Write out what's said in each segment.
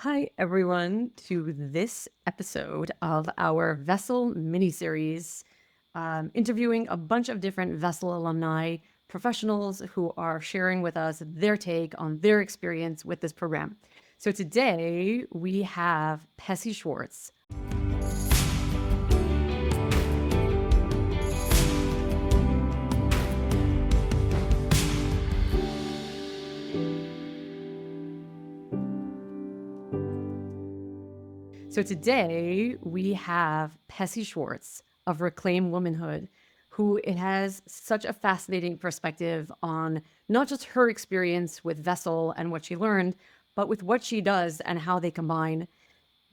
Hi, everyone, to this episode of our Vessel miniseries, interviewing a bunch of different Vessel alumni, professionals who are sharing with us their take on their experience with this program. So today we have Pessy Schwartz. So today we have Pessy Schwartz of Reclaim Womanhood, who it has such a fascinating perspective on not just her experience with Vessel and what she learned, but with what she does and how they combine.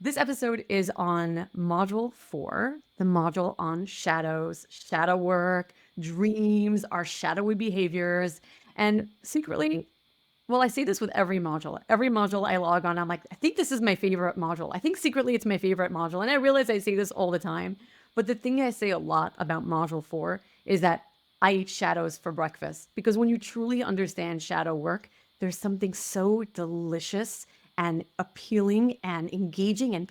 This episode is on Module 4, the module on shadows, shadow work, dreams, our shadowy behaviors, and secretly, well, I say this with every module. Every module I log on, I'm like, I think this is my favorite module. I think secretly it's my favorite module. And I realize I say this all the time. But the thing I say a lot about Module 4 is that I eat shadows for breakfast. Because when you truly understand shadow work, there's something so delicious and appealing and engaging and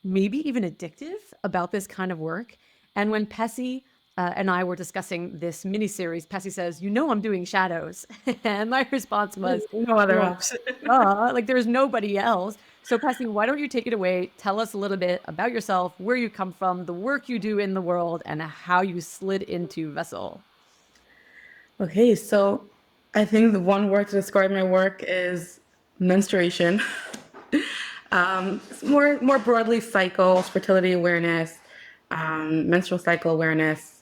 maybe even addictive about this kind of work. And when Pessy and I were discussing this miniseries, Pessy says, I'm doing shadows. And my response was, No other well, option. like there's nobody else. So Pessy, why don't you take it away? Tell us a little bit about yourself, where you come from, the work you do in the world, and how you slid into Vessel. Okay, so I think the one word to describe my work is menstruation. It's more broadly cycles, fertility awareness, menstrual cycle awareness,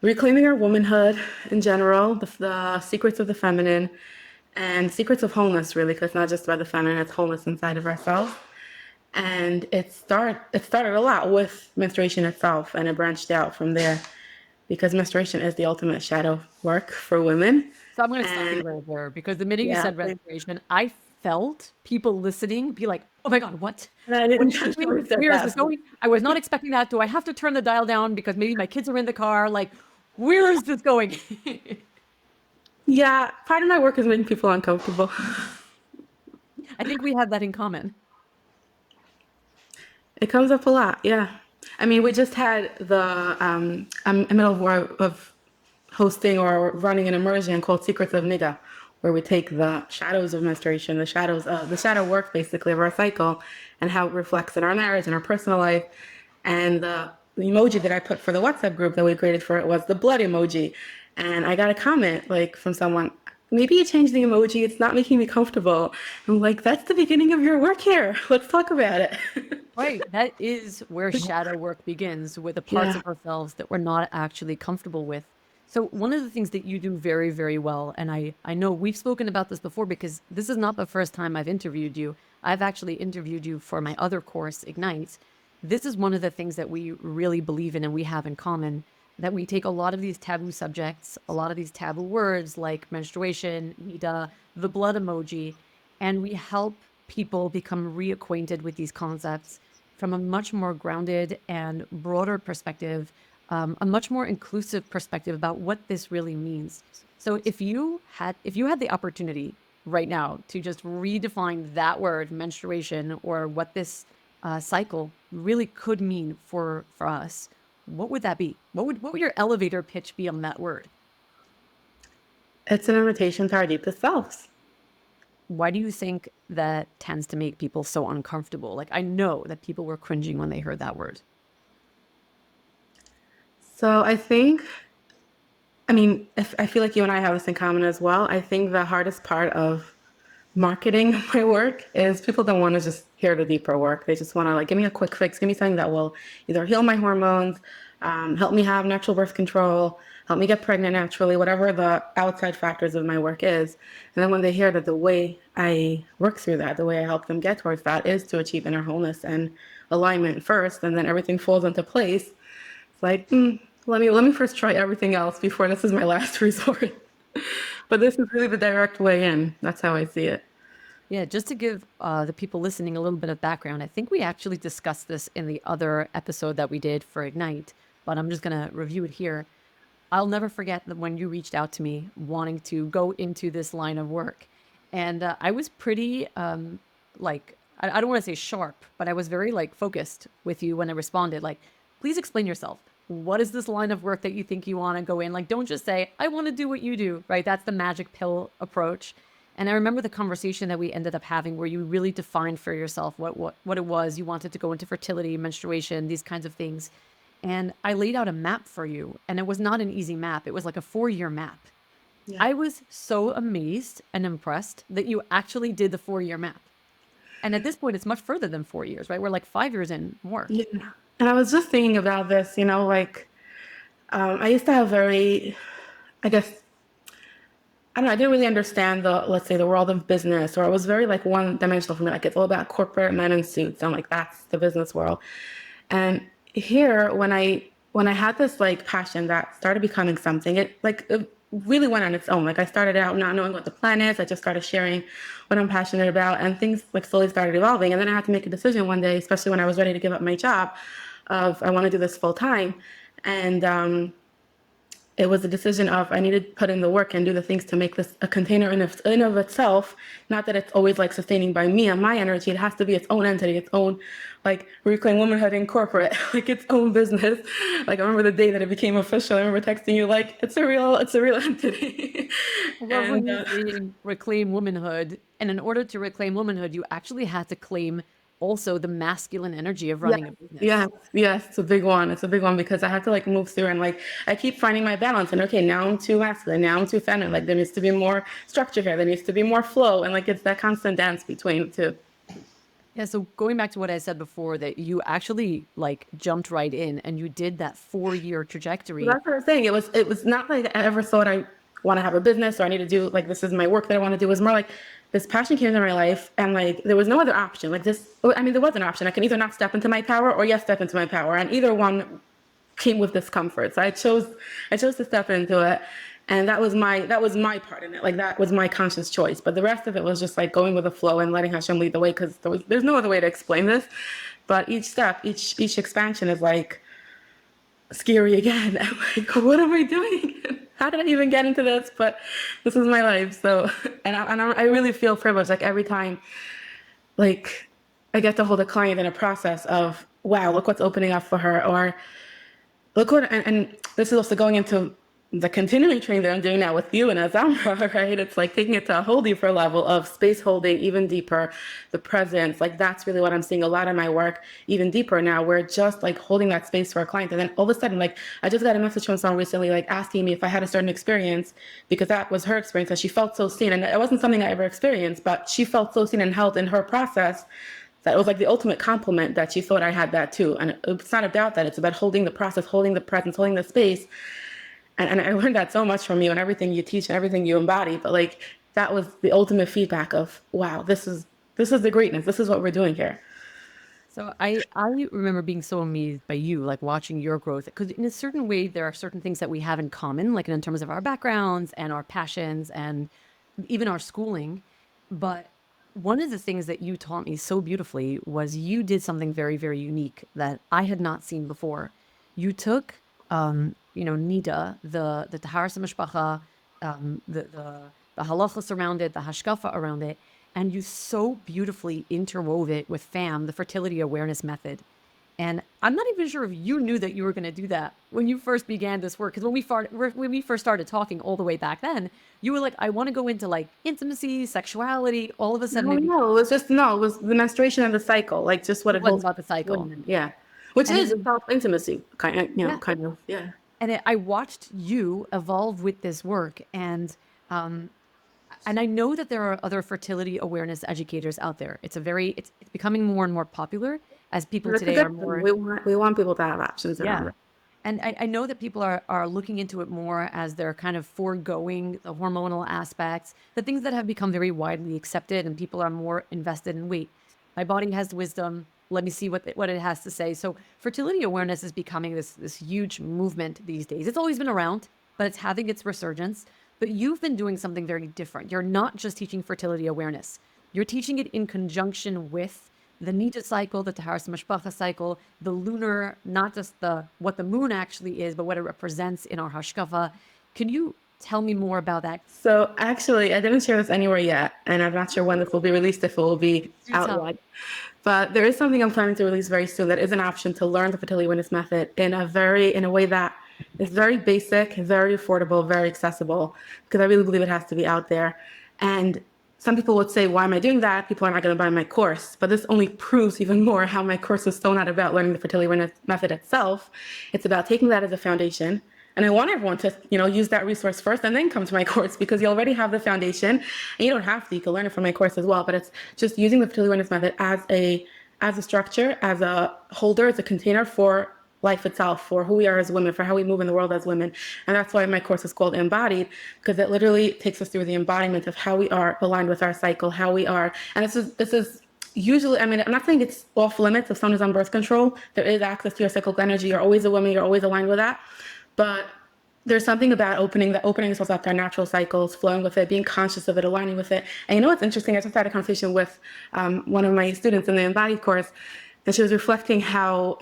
reclaiming our womanhood in general, the secrets of the feminine, and secrets of wholeness, really, because it's not just about the feminine, it's wholeness inside of ourselves. And it started a lot with menstruation itself, and it branched out from there because menstruation is the ultimate shadow work for women. So I'm going to stop you And right there because the minute you yeah, said restoration, I felt people listening be like, oh my God, what? and I What didn't is happening? really said Where is that. this going? I was not expecting that. Do I have to turn the dial down because maybe my kids are in the car? Like, where is this going? Yeah, part of my work is making people uncomfortable. I think we have that in common. It comes up a lot, yeah. I mean, we just had I'm in the middle of hosting or running an immersion called Secrets of Niddah, where we take the shadows of menstruation, the shadow work basically of our cycle, and how it reflects in our marriage and our personal life. And the emoji that I put for the WhatsApp group that we created for it was the blood emoji. And I got a comment like from someone, maybe you changed the emoji. It's not making me comfortable. I'm like, that's the beginning of your work here. Let's talk about it. Right. That is where shadow work begins, with the parts Yeah. of ourselves that we're not actually comfortable with. So one of the things that you do very, very well, and I know we've spoken about this before because this is not the first time I've interviewed you. I've actually interviewed you for my other course, Ignite. This is one of the things that we really believe in and we have in common, that we take a lot of these taboo subjects, a lot of these taboo words like menstruation, Niddah, the blood emoji, and we help people become reacquainted with these concepts from a much more grounded and broader perspective, a much more inclusive perspective about what this really means. So if you had the opportunity right now to just redefine that word, menstruation, or what this cycle really could mean for us, what would that be? What would your elevator pitch be on that word? It's an invitation to our deepest selves. Why do you think that tends to make people so uncomfortable? Like, I know that people were cringing when they heard that word. So I mean, if, I feel like you and I have this in common as well. I think the hardest part of marketing my work is people don't want to just hear the deeper work. They just want to like give me a quick fix, give me something that will either heal my hormones, help me have natural birth control, help me get pregnant naturally, whatever the outside factors of my work is. And then when they hear that the way I work through that, the way I help them get towards that is to achieve inner wholeness and alignment first, and then everything falls into place. It's like, let me first try everything else before this is my last resort. But this is really the direct way in. That's how I see it. Yeah, just to give the people listening a little bit of background, I think we actually discussed this in the other episode that we did for Ignite, but I'm just going to review it here. I'll never forget that when you reached out to me wanting to go into this line of work. And I was pretty like, I don't want to say sharp, but I was very like focused with you when I responded. Like, please explain yourself. What is this line of work that you think you want to go in? Like, don't just say, I want to do what you do, right? That's the magic pill approach. And I remember the conversation that we ended up having where you really defined for yourself what it was you wanted to go into: fertility, menstruation, these kinds of things. And I laid out a map for you, and it was not an easy map. It was like a 4-year map. Yeah. I was so amazed and impressed that you actually did the 4-year map. And at this point, it's much further than 4 years, right? We're like 5 years in more. Yeah. And I was just thinking about this, like I used to have very, I guess, I don't know, I didn't really understand let's say, the world of business, or it was very like one dimensional for me. Like it's all about corporate men in suits. I'm like, that's the business world. And here, when I had this like passion that started becoming something, it really went on its own. Like I started out not knowing what the plan is. I just started sharing what I'm passionate about, and things like slowly started evolving. And then I had to make a decision one day, especially when I was ready to give up my job, of I want to do this full time. And it was a decision of I needed to put in the work and do the things to make this a container in of itself. Not that it's always like sustaining by me and my energy. It has to be its own entity, its own like Reclaim Womanhood Incorporate, like its own business. Like I remember the day that it became official. I remember texting you like it's a real entity. I love when and you're saying reclaim womanhood. And in order to reclaim womanhood, you actually had to claim also the masculine energy of Yes, running a business. yes, yes, it's a big one. It's a big one because I have to like move through, and like I keep finding my balance, and okay, now I'm too masculine, now I'm too feminine. Like there needs to be more structure here, there needs to be more flow, and like it's that constant dance between the two. Yeah, so going back to what I said before, that you actually like jumped right in and you did that 4-year So trajectory. that's what I was saying. It was not like I ever thought I want to have a business or I need to do like this is my work that I want to do. It was more like this passion came into my life, and like there was no other option. Like this, I mean, there was an option. I can either not step into my power or yes, step into my power, and either one came with discomfort. So I chose to step into it, and that was my part in it. Like that was my conscious choice. But the rest of it was just like going with the flow and letting Hashem lead the way, because there's no other way to explain this. But each step, each expansion is like scary again. I'm like, what am I doing? How did I even get into this? But this is my life. So, I really feel privileged. Like every time, like I get to hold a client in a process of, wow, look what's opening up for her, or look what, and this is also going into the continuing training that I'm doing now with you and Azamra, right? It's like taking it to a whole deeper level of space holding, even deeper, the presence. Like that's really what I'm seeing a lot of my work, even deeper now. We're just like holding that space for our clients. And then all of a sudden, like I just got a message from someone recently, like asking me if I had a certain experience, because that was her experience, and she felt so seen. And it wasn't something I ever experienced, but she felt so seen and held in her process that it was like the ultimate compliment that she thought I had that too. And it's not about that. It's about holding the process, holding the presence, holding the space. And I learned that so much from you and everything you teach and everything you embody. But like that was the ultimate feedback of, wow, this is the greatness. This is what we're doing here. So I remember being so amazed by you, like watching your growth, because in a certain way, there are certain things that we have in common, like in terms of our backgrounds and our passions and even our schooling. But one of the things that you taught me so beautifully was you did something very, very unique that I had not seen before. You took, Niddah, the Taharas Mishpacha, the halachas around it, the hashkafa around it, and you so beautifully interwove it with FAM, the Fertility Awareness Method. And I'm not even sure if you knew that you were going to do that when you first began this work. Because when we first started talking all the way back then, you were like, I want to go into like intimacy, sexuality. All of a sudden, No, no, it was just, no, it was the menstruation and the cycle, like just what it it was holds about the for cycle. women. Yeah. Which And it is was, self intimacy, yeah. kind of. Yeah. And I watched you evolve with this work. Um, and I know that there are other fertility awareness educators out there. It's becoming more and more popular as people And it's a today are good thing. more. We want people to have options around Yeah. it. And I know that people are looking into it more as they're kind of foregoing the hormonal aspects, the things that have become very widely accepted, and people are more invested in, wait, my body has wisdom. Let me see what it has to say. So fertility awareness is becoming this huge movement these days. It's always been around, but it's having its resurgence. But you've been doing something very different. You're not just teaching fertility awareness. You're teaching it in conjunction with the Niddah cycle, the Taharas Mishpacha cycle, the lunar, not just what the moon actually is, but what it represents in our hashkafa. Can you Tell me more about that. So actually, I didn't share this anywhere yet, and I'm not sure when this will be released, if it will be Do out tell. yet. But there is something I'm planning to release very soon that is an option to learn the fertility awareness method in a way that is very basic, very affordable, very accessible, because I really believe it has to be out there. And some people would say, why am I doing that? People are not going to buy my course. But this only proves even more how my course is so not about learning the fertility awareness method itself. It's about taking that as a foundation. And I want everyone to, use that resource first and then come to my course, because you already have the foundation, and you don't have to. You can learn it from my course as well. But it's just using the fertility awareness method as a structure, as a holder, as a container for life itself, for who we are as women, for how we move in the world as women. And that's why my course is called Embodied, because it literally takes us through the embodiment of how we are aligned with our cycle, how we are. And this is usually, I mean, I'm not saying it's off limits if someone is on birth control. There is access to your cyclical energy. You're always a woman. You're always aligned with that. But there's something about opening yourself up to our natural cycles, flowing with it, being conscious of it, aligning with it. And you know what's interesting? I just had a conversation with one of my students in the Embodied course, and she was reflecting how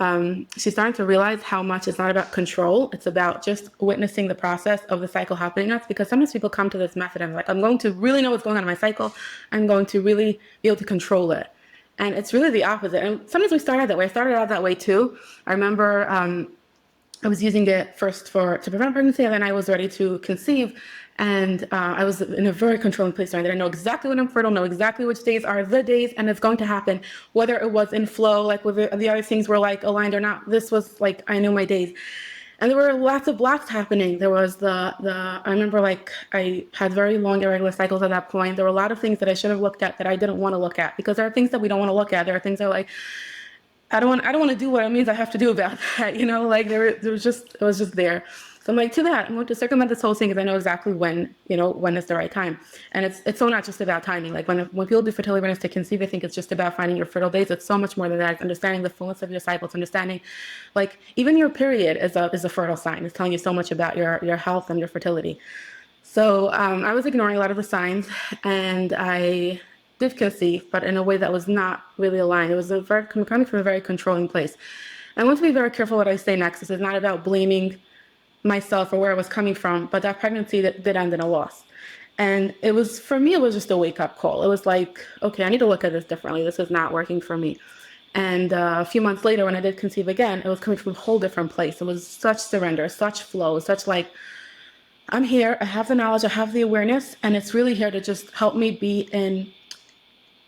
she's starting to realize how much it's not about control. It's about just witnessing the process of the cycle happening in us. Because sometimes people come to this method and like, I'm going to really know what's going on in my cycle. I'm going to really be able to control it. And it's really the opposite. And sometimes we start out that way. I started out that way too. I remember I was using it first to prevent pregnancy, and then I was ready to conceive. And I was in a very controlling place. Right? I know exactly when I'm fertile, know exactly which days are the days, and it's going to happen. Whether it was in flow, like whether the other things were like aligned or not, this was like I knew my days. And there were lots of blocks happening. There was I remember like I had very long irregular cycles at that point. There were a lot of things that I should have looked at that I didn't want to look at, because there are things that we don't want to look at. There are things that are like, I don't want to do what it means I have to do about that, like it was just there. So I'm like, to that, I'm going to circumvent this whole thing, because I know exactly when is the right time. And it's so not just about timing. Like when people do fertility awareness to conceive, I think it's just about finding your fertile days. It's so much more than that. It's understanding the fullness of your cycle. It's understanding, like even your period is a fertile sign. It's telling you so much about your health and your fertility. So I was ignoring a lot of the signs, and I did conceive, but in a way that was not really aligned. It was coming from a very controlling place. I want to be very careful what I say next. This is not about blaming myself or where I was coming from, but that pregnancy did end in a loss. And it was, for me, it was just a wake up call. It was like, okay, I need to look at this differently. This is not working for me. And a few months later, when I did conceive again, it was coming from a whole different place. It was such surrender, such flow, such like, I'm here, I have the knowledge, I have the awareness, and it's really here to just help me be in,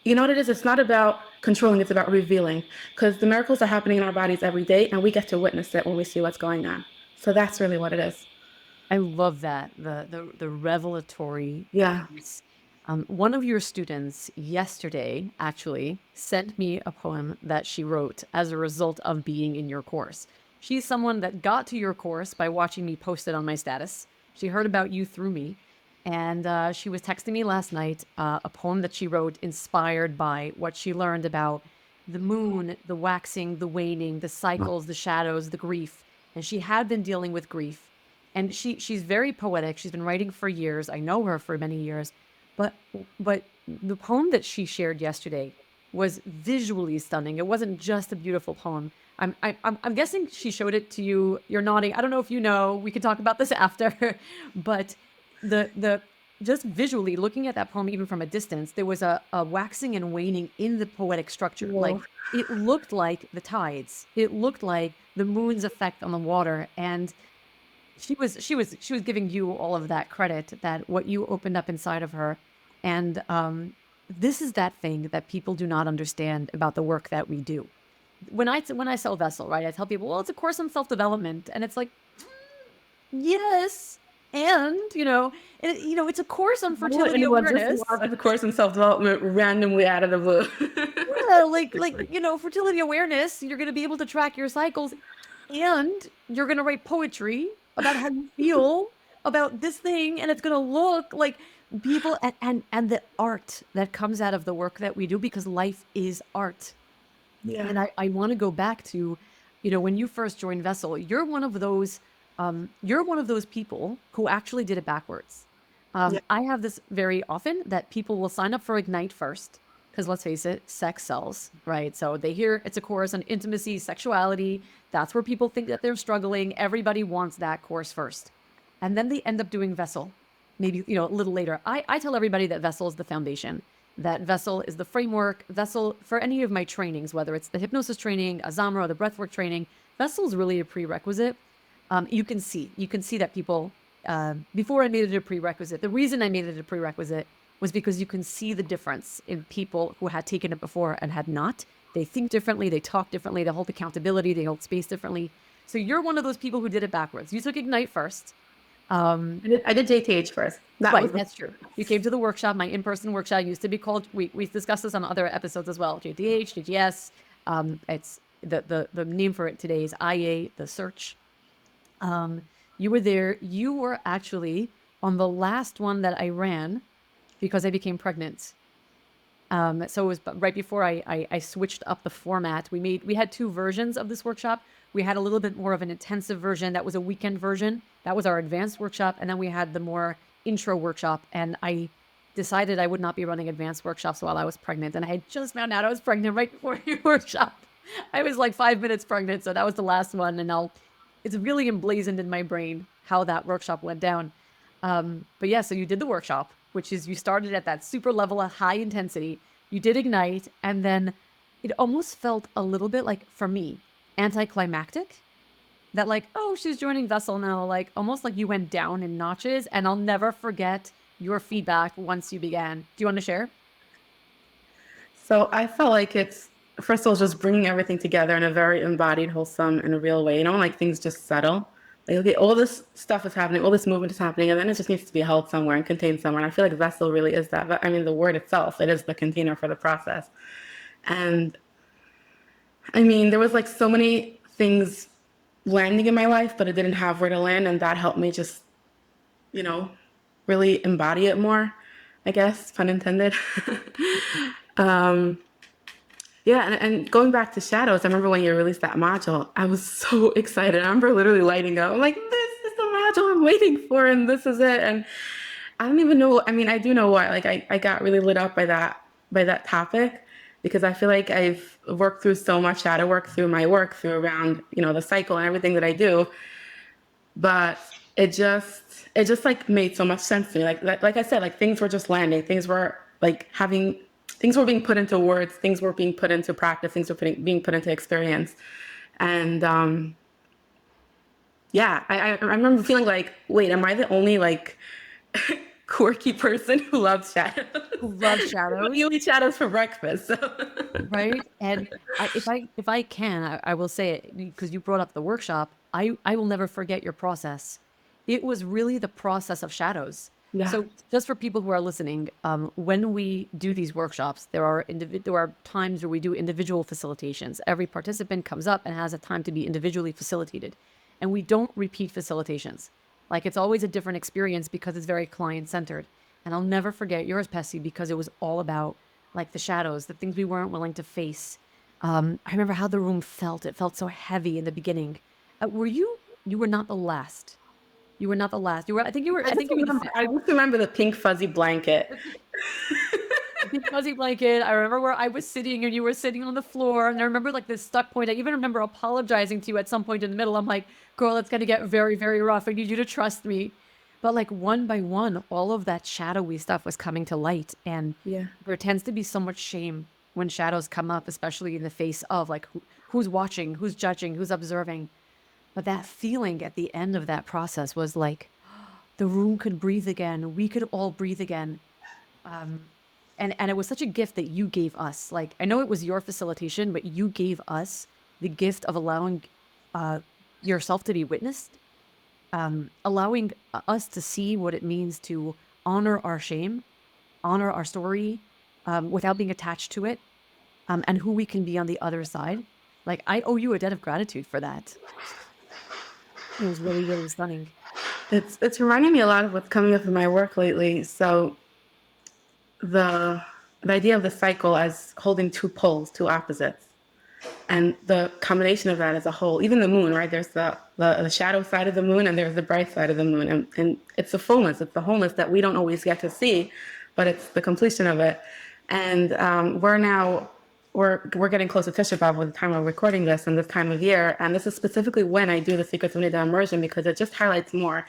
you know what it is? It's not about controlling, it's about revealing. Because the miracles are happening in our bodies every day, and we get to witness it when we see what's going on. So that's really what it is. I love that, the revelatory Yeah. piece. One of your students yesterday actually sent me a poem that she wrote as a result of being in your course. She's someone that got to your course by watching me post it on my status. She heard about you through me, and she was texting me last night a poem that she wrote inspired by what she learned about the moon, the waxing, the waning, the cycles, the shadows, the grief. And she had been dealing with grief. And she's very poetic. She's been writing for years. I know her for many years. But but the poem that she shared yesterday was visually stunning. It wasn't just a beautiful poem. I'm guessing she showed it to you. You're nodding. I don't know if you know. We could talk about this after. But the just visually looking at that poem, even from a distance, there was a waxing and waning in the poetic structure. Like Well, it looked like the tides. It looked like the moon's effect on the water. And she was giving you all of that credit, that what you opened up inside of her. And this is that thing that people do not understand about the work that we do. When I sell Vessel, right, I tell people, well, it's a course on self-development. And it's like, yes. And it's a course on why would fertility anyone just awareness. love the course in self-development randomly out of the blue? Yeah, fertility awareness, you're going to be able to track your cycles, and you're going to write poetry about how you feel about this thing, and it's going to look like people, and the art that comes out of the work that we do, because life is art. Yeah. And I want to go back to, when you first joined Vessel, you're one of those people who actually did it backwards. Yeah. I have this very often, that people will sign up for Ignite first, because let's face it, sex sells, right? So they hear it's a course on intimacy, sexuality. That's where people think that they're struggling. Everybody wants that course first. and then they end up doing vessel, maybe, a little later. I tell everybody that vessel is the foundation, that vessel is the framework. Vessel, for any of my trainings, whether it's the hypnosis training, Azamra, or the breathwork training, vessel is really a prerequisite. You can see that people, before I made it a prerequisite, the reason I made it a prerequisite was because you can see the difference in people who had taken it before and had not. They think differently, they talk differently, they hold accountability, they hold space differently. So you're one of those people who did it backwards. You took Ignite first. I did JTH first. Right, that's true. You came to the workshop. My in-person workshop used to be called. We discussed this on other episodes as well. JDH, JGS. It's the name for it today is IA, the search. You were there. You were actually on the last one that I ran because I became pregnant. So it was right before I switched up the format. We had two versions of this workshop. We had a little bit more of an intensive version. That was a weekend version. That was our advanced workshop. And then we had the more intro workshop. And I decided I would not be running advanced workshops while I was pregnant. And I had just found out I was pregnant right before your workshop. I was like 5 minutes pregnant. So that was the last one. And it's really emblazoned in my brain how that workshop went down. But yeah, so you did the workshop, which is you started at that super level of high intensity. You did Ignite, and then it almost felt a little bit like, for me, anticlimactic. That like, oh, she's joining Vessel now, like almost like you went down in notches. And I'll never forget your feedback once you began. Do you want to share? So I felt like it's, first of all, just bringing everything together in a very embodied, wholesome, and a real way. Like things just settle. Like, okay, all this stuff is happening, all this movement is happening, and then it just needs to be held somewhere and contained somewhere. And I feel like vessel really is that. But I mean, the word itself, it is the container for the process. And I mean, there was like so many things landing in my life, but it didn't have where to land. And that helped me just, really embody it more, I guess, pun intended. Yeah, and going back to shadows, I remember when you released that module, I was so excited. I remember literally lighting up. I'm like, this is the module I'm waiting for, and this is it. And I don't even know. I mean, I do know why. Like, I got really lit up by that topic because I feel like I've worked through so much shadow work through my work, through around the cycle and everything that I do. But it just like made so much sense to me. Like I said, like things were just landing. Things were like things were being put into words, things were being put into practice, things were being put into experience. And yeah, I remember feeling like, wait, am I the only like quirky person who loves shadows? Who loves shadows? You eat shadows for breakfast. So. Right. And if I can, I will say it because you brought up the workshop. I will never forget your process. It was really the process of shadows. Yeah. So just for people who are listening, when we do these workshops, there are times where we do individual facilitations. Every participant comes up and has a time to be individually facilitated. And we don't repeat facilitations. Like it's always a different experience because it's very client-centered. And I'll never forget yours, Pessy, because it was all about like the shadows, the things we weren't willing to face. I remember how the room felt. It felt so heavy in the beginning. You were not the last. You were not the last. I think you were the fifth. I just remember the pink fuzzy blanket. The pink fuzzy blanket. I remember where I was sitting and you were sitting on the floor. And I remember like this stuck point. I even remember apologizing to you at some point in the middle. I'm like, girl, it's going to get very, very rough. I need you to trust me. But like one by one, all of that shadowy stuff was coming to light. And Yeah. there tends to be so much shame when shadows come up, especially in the face of like who's watching, who's judging, who's observing. But that feeling at the end of that process was like the room could breathe again. We could all breathe again. And it was such a gift that you gave us. Like, I know it was your facilitation, but you gave us the gift of allowing yourself to be witnessed, allowing us to see what it means to honor our shame, honor our story without being attached to it, and who we can be on the other side. Like, I owe you a debt of gratitude for that. It was really, really stunning. It's reminding me a lot of what's coming up in my work lately. So the idea of the cycle as holding two poles, two opposites, and the combination of that as a whole. Even the moon, right? There's the shadow side of the moon, and there's the bright side of the moon, and it's the fullness, it's the wholeness that we don't always get to see, but it's the completion of it. And we're getting close to Tisha B'Av with the time of recording this and this time of year. And this is specifically when I do the Secrets of Niddah immersion because it just highlights more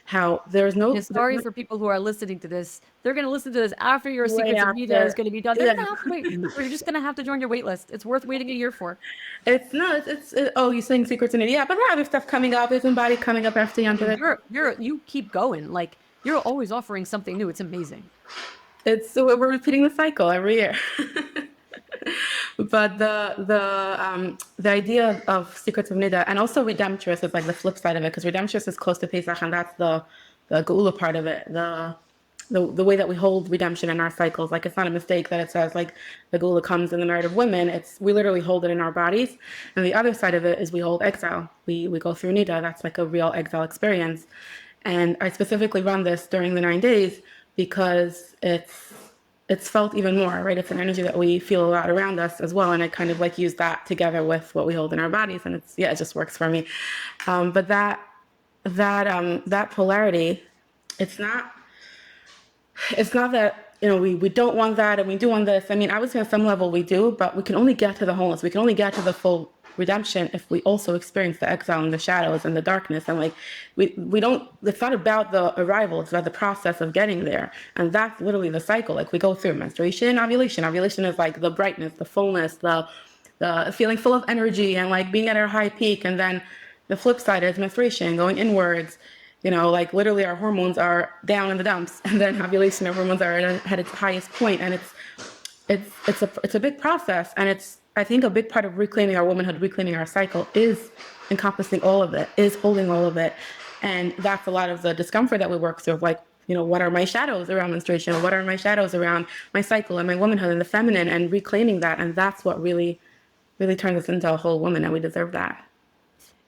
how there's Yeah, no, sorry for people who are listening to this. They're going to listen to this after your way Secrets of Niddah is after. going to be done. They're Yeah. going to have to wait, or you're just going to have to join your wait list. It's worth waiting a year for. It's no, oh, you're saying secrets in it. Yeah, but I have stuff coming up. There's body coming up after you No, onto this. you keep going. Like you're always offering something new. It's amazing. It's so we're repeating the cycle every year. But the idea of secrets of Niddah and also redemptress is like the flip side of it, because redemptress is close to Pesach, and that's the geula part of it. The way that we hold redemption in our cycles, like it's not a mistake that it says like the geula comes in the merit of women. It's we literally hold it in our bodies, and the other side of it is we hold exile. We go through Niddah. That's like a real exile experience, and I specifically run this during the 9 days because it's felt even more, right? It's an energy that we feel a lot around us as well, and I kind of like use that together with what we hold in our bodies, and it's yeah, it just works for me. But that polarity, it's not it's not that we don't want that and we do want this. I mean, I would say on some level we do, but we can only get to the wholeness. We can only get to the full redemption if we also experience the exile and the shadows and the darkness. And like we don't. It's not about the arrival. It's about the process of getting there. And that's literally the cycle. Like we go through menstruation, ovulation. Ovulation is like the brightness, the fullness, the feeling full of energy and like being at our high peak. And then the flip side is menstruation, going inwards. Like literally our hormones are down in the dumps, and then ovulation, our hormones are at its highest point, and it's a big process, and it's I think a big part of reclaiming our womanhood, reclaiming our cycle, is encompassing all of it, is holding all of it, and that's a lot of the discomfort that we work through. Of like, what are my shadows around menstruation? What are my shadows around my cycle and my womanhood and the feminine, and reclaiming that, and that's what really, really turns us into a whole woman, and we deserve that.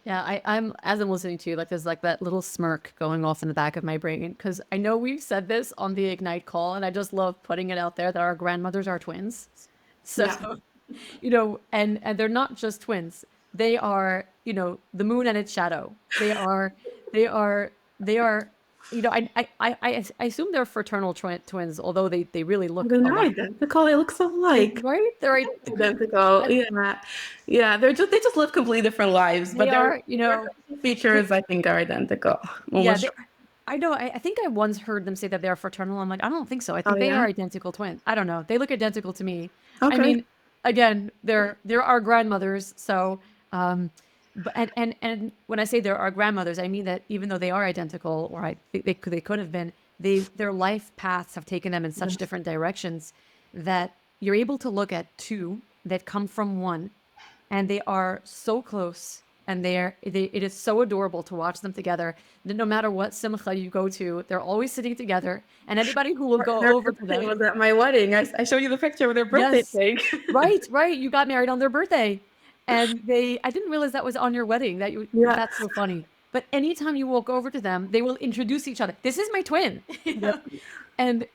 Yeah, I'm as I'm listening to you, like there's like that little smirk going off in the back of my brain because I know we've said this on the Ignite call, and I just love putting it out there that our grandmothers are twins. So, Yeah. and they're not just twins. They are, the moon and its shadow. They are, they are, I assume they're fraternal twins, although they really look They're a not lot. identical. They look so alike. Right? They're Identical. Yeah. Yeah. They just live completely different lives, they but their are, features I think are identical. yeah, Almost. I know. I think I once heard them say that they're fraternal. I'm like, I don't think so. I Oh think they yeah. are identical twins. I don't know. They look identical to me. I Okay. mean, again, they're our grandmothers. So, but and when I say they're our grandmothers, I mean that even though they are identical, or I think they could have been, their life paths have taken them in such Yes. different directions that you're able to look at two that come from one, and they are so close, and it is so adorable to watch them together that no matter what simcha you go to, they're always sitting together, and anybody who will go Their over to birthday them. was at my wedding. I showed you the picture of their birthday Yes, cake. right, you got married on their birthday, and I didn't realize that was on your wedding. Yeah. That's so funny. But anytime you walk over to them, they will introduce each other. This is my twin. Yep. And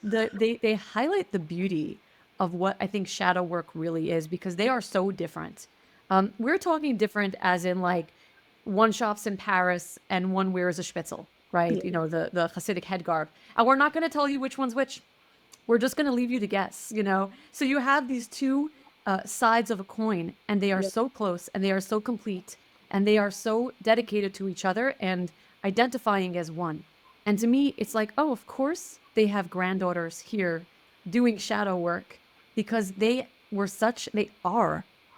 they highlight the beauty of what I think shadow work really is, because they are so different. We're talking different as in like one shops in Paris and one wears a spitzel, right? Yeah. The Hasidic head garb. And we're not going to tell you which one's which. We're just going to leave you to guess. So you have these two sides of a coin, and they are Yep. so close, and they are so complete, and they are so dedicated to each other and identifying as one. And to me, it's like, oh, of course they have granddaughters here doing shadow work, because they are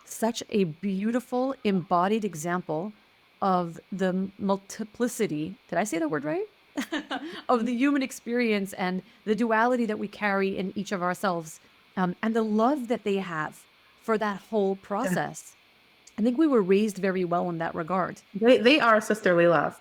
such a beautiful embodied example of the multiplicity. Did I say that word right? Of the human experience and the duality that we carry in each of ourselves, and the love that they have for that whole Yeah. process. I think we were raised very well in that regard. They are sisterly love.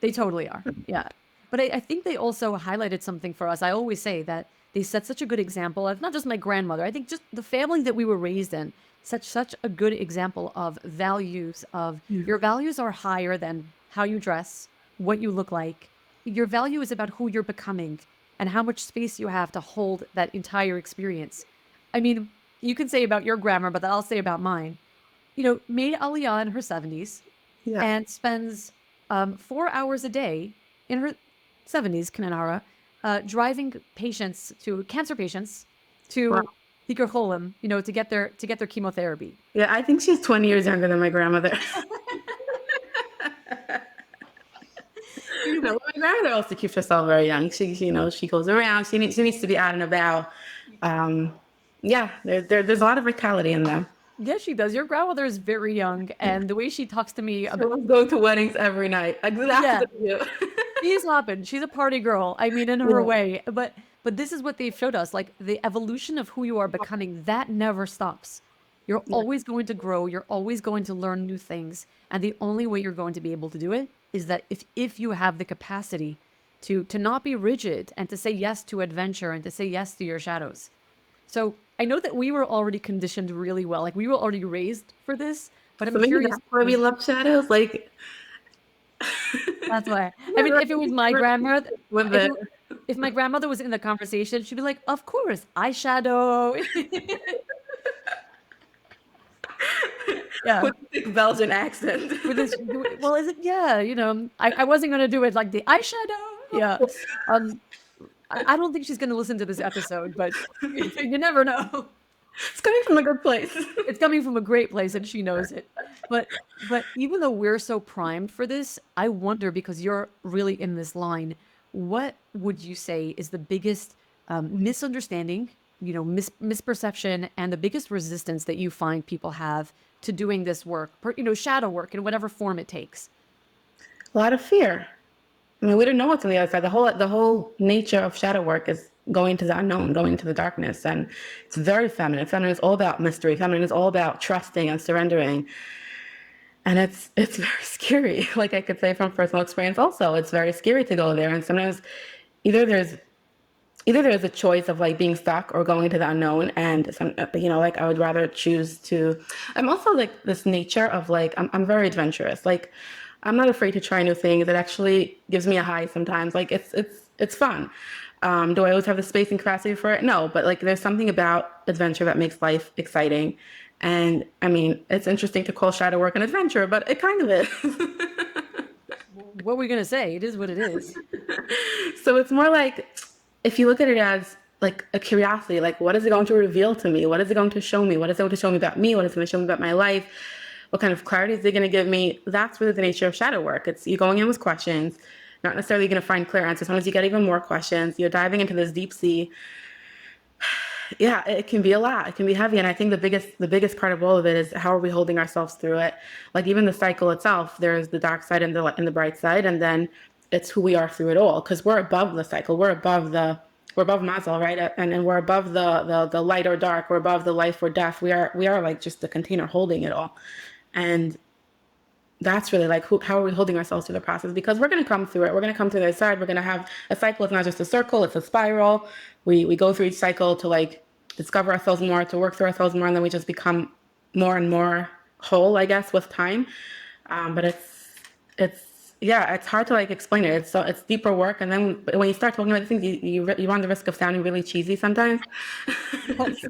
They totally are. Yeah. But I think they also highlighted something for us. I always say that they set such a good example of not just my grandmother, I think just the family that we were raised in, such a good example of values of Yeah. your values are higher than how you dress, what you look like. Your value is about who you're becoming and how much space you have to hold that entire experience. I mean, you can say about your grandma, but I'll say about mine. Made Aliyah in her 70s Yeah. and spends 4 hours a day in her 70s, Kananara, driving cancer patients Wow. to Bikur Cholim, to get their chemotherapy. Yeah. I think she's 20 years younger than my grandmother. No, my grandmother also keeps herself very young. She goes around. She needs to be out and about. Um, yeah, there's a lot of vitality in them. Yes, she does. Your grandmother is very young, and the way she talks to me She about, was going to weddings every night, yeah, exactly you. she's hopping. She's a party girl. I mean, in her Yeah. way. But this is what they've showed us. Like the evolution of who you are becoming, that never stops. You're Yeah. always going to grow. You're always going to learn new things. And the only way you're going to be able to do it is that if you have the capacity to not be rigid and to say yes to adventure and to say yes to your shadows. So I know that we were already conditioned really well. Like we were already raised for this, but I'm So maybe curious that's why we because love shadows. Like, that's why. I mean, if it was my grandmother, with if it, it. if my grandmother was in the conversation, she'd be like, "Of course, eyeshadow." Yeah, With a thick Belgian accent. with this. Well, is it? Yeah, I wasn't gonna do it like the eyeshadow. Yeah, um, I don't think she's gonna listen to this episode, but you never know. It's coming from a good place. It's coming from a great place and she knows it. But even though we're so primed for this, I wonder, because you're really in this line, what would you say is the biggest misunderstanding, misperception, and the biggest resistance that you find people have to doing this work, shadow work in whatever form it takes? A lot of fear. I mean, we don't know what's on the other side. The whole nature of shadow work is going to the unknown, going to the darkness, and it's very feminine. Feminine is all about mystery. Feminine is all about trusting and surrendering, and it's very scary. Like I could say from personal experience, also, it's very scary to go there. And sometimes, either there's either there's a choice of like being stuck or going to the unknown, and like I would rather choose to. I'm also like this nature of like I'm very adventurous. Like I'm not afraid to try new things. It actually gives me a high sometimes. Like it's fun. Do I always have the space and capacity for it? No, but like there's something about adventure that makes life exciting. And I mean, it's interesting to call shadow work an adventure, but it kind of is. What are we gonna say? It is what it is. So it's more like, if you look at it as like a curiosity, like what is it going to reveal to me? What is it going to show me? What is it going to show me about me? What is it going to show me about my life? What kind of clarity is it going to give me? That's really the nature of shadow work. It's you going in with questions, not necessarily going to find clear answers. Sometimes you get even more questions. You're diving into this deep sea. Yeah, it can be a lot. It can be heavy, and I think the biggest part of all of it is how are we holding ourselves through it. Like even the cycle itself, there's the dark side and the bright side, and then it's who we are through it all. Because we're above the cycle, we're above Mazel, right? And we're above the light or dark, we're above the life or death. We are like just the container holding it all, and that's really like how are we holding ourselves through the process, because we're going to come through it, we're going to come to the other side, we're going to have a cycle. It's not just a circle, it's a spiral. We go through each cycle to like discover ourselves more, to work through ourselves more, and then we just become more and more whole, I guess, with time. But it's yeah, it's hard to like explain it. It's deeper work, and then when you start talking about these things, you run the risk of sounding really cheesy sometimes. Yes.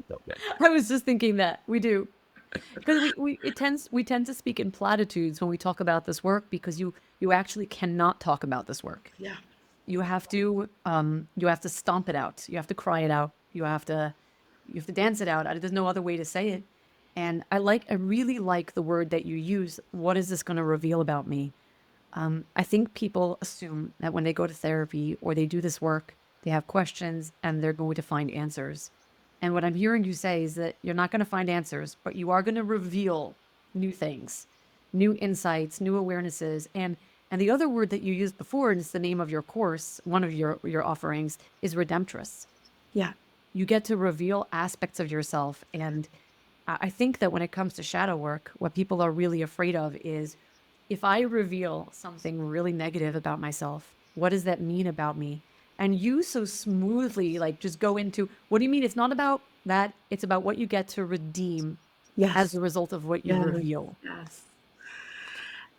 I was just thinking that we do. Because we tend to speak in platitudes when we talk about this work, because you actually cannot talk about this work. Yeah. You have to stomp it out. You have to cry it out. You have to dance it out. There's no other way to say it. And I really like the word that you use. What is this going to reveal about me? I think people assume that when they go to therapy or they do this work, they have questions and they're going to find answers. And what I'm hearing you say is that you're not going to find answers, but you are going to reveal new things, new insights, new awarenesses. And the other word that you used before, and it's the name of your course, one of your offerings, is redemptress. Yeah. You get to reveal aspects of yourself. And I think that when it comes to shadow work, what people are really afraid of is, if I reveal something really negative about myself, what does that mean about me? And you so smoothly like just go into, what do you mean? It's not about that. It's about what you get to redeem as Yes. a result of what you Yes. reveal. Yes.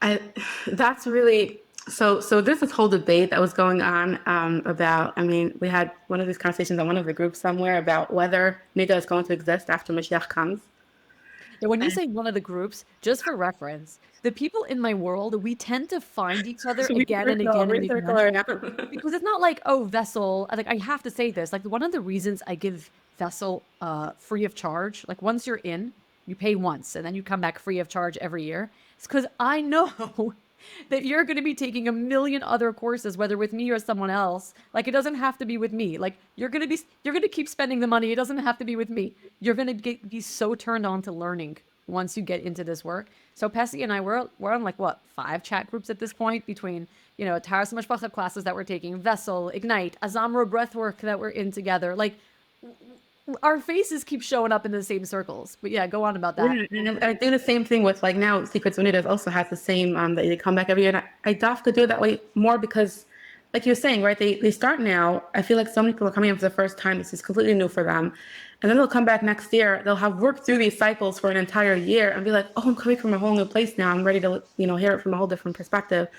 I that's really so. So there's this whole debate that was going on about. I mean, we had one of these conversations on one of the groups somewhere about whether Niddah is going to exist after Mashiach comes. Yeah, when you And say one of the groups, just for reference, the people in my world, we tend to find each other so we again and circle, again we and circle again. around. Because it's not like, oh, Vessel, like I have to say this. Like one of the reasons I give Vessel free of charge, like once you're in, you pay once and then you come back free of charge every year. It's because I know that you're going to be taking a million other courses, whether with me or someone else. Like, it doesn't have to be with me. Like, you're going to keep spending the money. It doesn't have to be with me. You're going to be so turned on to learning once you get into this work. So Pessy and I, we're on like what, 5 chat groups at this point between, Taras Mashpacha classes that we're taking, Vessel, Ignite, Azamra Breathwork that we're in together. Like, our faces keep showing up in the same circles. But yeah, go on about that. Yeah, and I do the same thing with like now Secrets of Niddah also has the same that they come back every year. And I have to do it that way more because like you're saying, right? They start now. I feel like so many people are coming in for the first time. This is completely new for them. And then they'll come back next year. They'll have worked through these cycles for an entire year and be like, oh, I'm coming from a whole new place now. I'm ready to, hear it from a whole different perspective.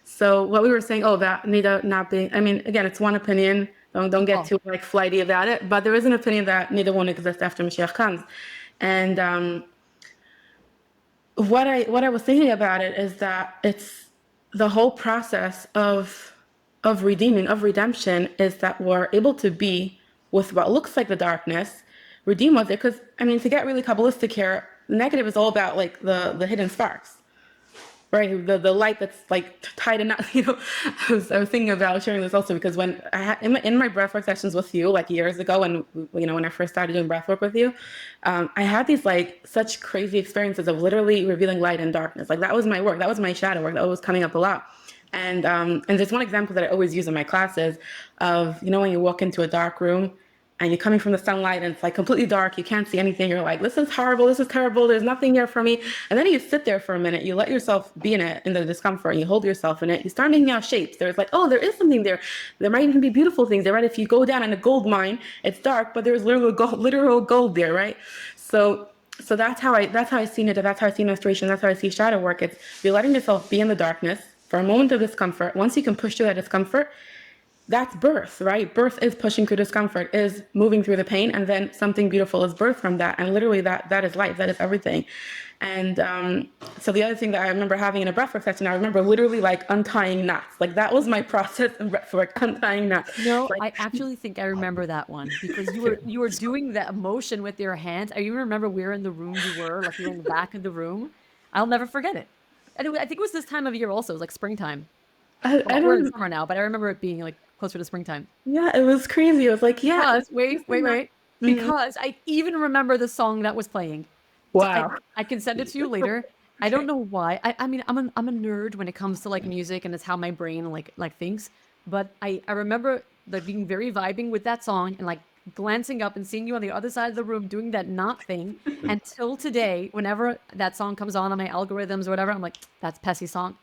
So what we were saying, that Niddah not being, I mean, again, it's one opinion. Don't get too like flighty about it, but there is an opinion that Niddah won't exist after Mashiach comes. And what I was thinking about it is that it's the whole process of redeeming, of redemption, is that we're able to be with what looks like the darkness, redeem with it. Because I mean, to get really Kabbalistic here, negative is all about like the hidden sparks. Right, the light that's like tied in, I was thinking about sharing this also because when I had in my breathwork sessions with you like years ago, when I first started doing breathwork with you, I had these like such crazy experiences of literally revealing light and darkness. Like that was my work, that was my shadow work, that was coming up a lot. And there's one example that I always use in my classes of when you walk into a dark room and you're coming from the sunlight and it's like completely dark, you can't see anything, you're like, this is horrible, this is terrible, there's nothing here for me. And then you sit there for a minute, you let yourself be in it, in the discomfort, and you hold yourself in it, you start making out shapes. There's like, there is something there. There might even be beautiful things there, right? If you go down in a gold mine, it's dark, but there's literal gold there, right? So that's how I see it, that's how I see menstruation, that's how I see shadow work. It's you're letting yourself be in the darkness for a moment of discomfort. Once you can push through that discomfort, that's birth, right? Birth is pushing through discomfort, is moving through the pain, and then something beautiful is birthed from that. And literally that is life, that is everything. And so the other thing that I remember having in a breathwork session, I remember literally like untying knots. Like that was my process in breathwork, untying knots. No, Like, I actually think I remember that one because you were doing that motion with your hands. I even remember where in the room you were, like you were in the back of the room. I'll never forget it. And I think it was this time of year also, it was like springtime. I Well, we're in don't, summer now, but I remember it being like closer to springtime. yeah, it was crazy. It was like, yeah. Because wait. Mhm. Because I even remember the song that was playing. So Wow. I can send it to you later. I don't know why. I mean I'm a nerd when it comes to like music and it's how my brain like thinks. But I remember like being very vibing with that song and like glancing up and seeing you on the other side of the room doing that knot thing. Until today, whenever that song comes on my algorithms or whatever, I'm like, that's Pessy's song.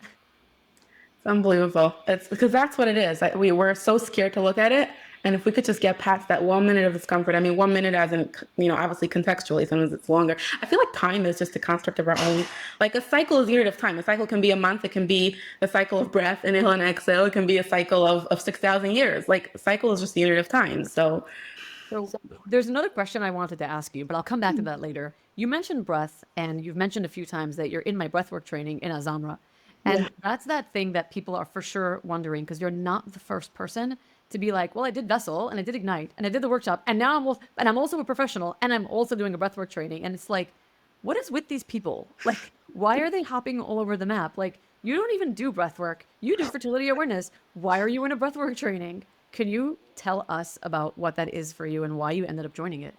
It's unbelievable. It's because that's what it is. Like, we were so scared to look at it. And if we could just get past that 1 minute of discomfort, I mean, 1 minute as in, obviously contextually, sometimes it's longer. I feel like time is just a construct of our own. Like a cycle is unit of time. A cycle can be a month. It can be a cycle of breath, inhale and exhale. It can be a cycle of 6,000 years. Like a cycle is just a unit of time. So, So there's another question I wanted to ask you, but I'll come back to that later. You mentioned breath, and you've mentioned a few times that you're in my breathwork training in Azamra. yeah. And that's that thing that people are for sure wondering because you're not the first person to be like, well, I did Vessel and I did Ignite and I did the workshop and now I'm also a professional and I'm also doing a breathwork training. And it's like, what is with these people? Like, why are they hopping all over the map? Like, you don't even do breathwork. You do fertility awareness. Why are you in a breathwork training? Can you tell us about what that is for you and why you ended up joining it?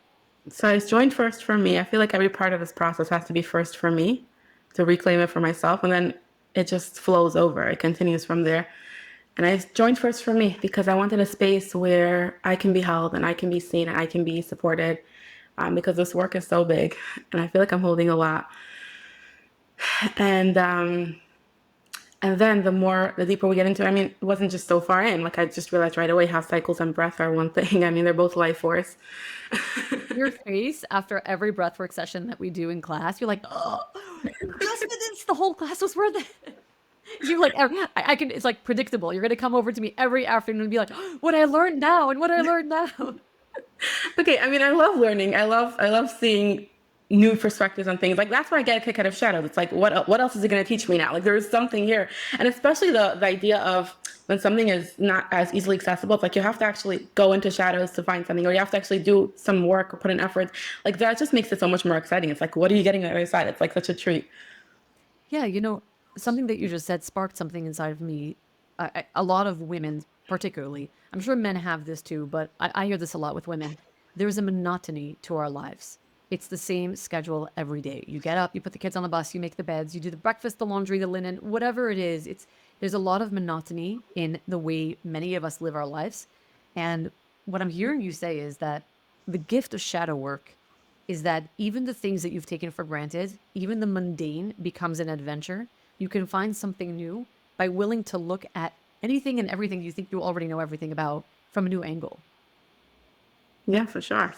So I joined first for me. I feel like every part of this process has to be first for me to reclaim it for myself. And then it just flows over. It continues from there. And I joined first for me because I wanted a space where I can be held and I can be seen and I can be supported because this work is so big and I feel like I'm holding a lot. And then the deeper we get into it, I mean, it wasn't just so far in. Like I just realized right away how cycles and breath are one thing. I mean, they're both life force. Your face after every breathwork session that we do in class, you're like, oh, just for this, the whole class was worth it. You like, I can, it's like predictable. You're going to come over to me every afternoon and be like, oh, what I learned now and what I learned now. Okay, I mean, I love learning. I love seeing new perspectives on things. Like that's where I get a kick out of shadows. It's like, what else is it going to teach me now? Like there is something here, and especially the idea of when something is not as easily accessible. It's like you have to actually go into shadows to find something, or you have to actually do some work or put in effort. Like that just makes it so much more exciting. It's like, what are you getting on the other side? It's like such a treat. Yeah, something that you just said sparked something inside of me. A lot of women, particularly, I'm sure men have this too, but I hear this a lot with women. There's a monotony to our lives. It's the same schedule every day. You get up, you put the kids on the bus, you make the beds, you do the breakfast, the laundry, the linen, whatever it is. There's a lot of monotony in the way many of us live our lives. And what I'm hearing you say is that the gift of shadow work is that even the things that you've taken for granted, even the mundane becomes an adventure. You can find something new by willing to look at anything and everything you think you already know everything about from a new angle. Yeah, for sure.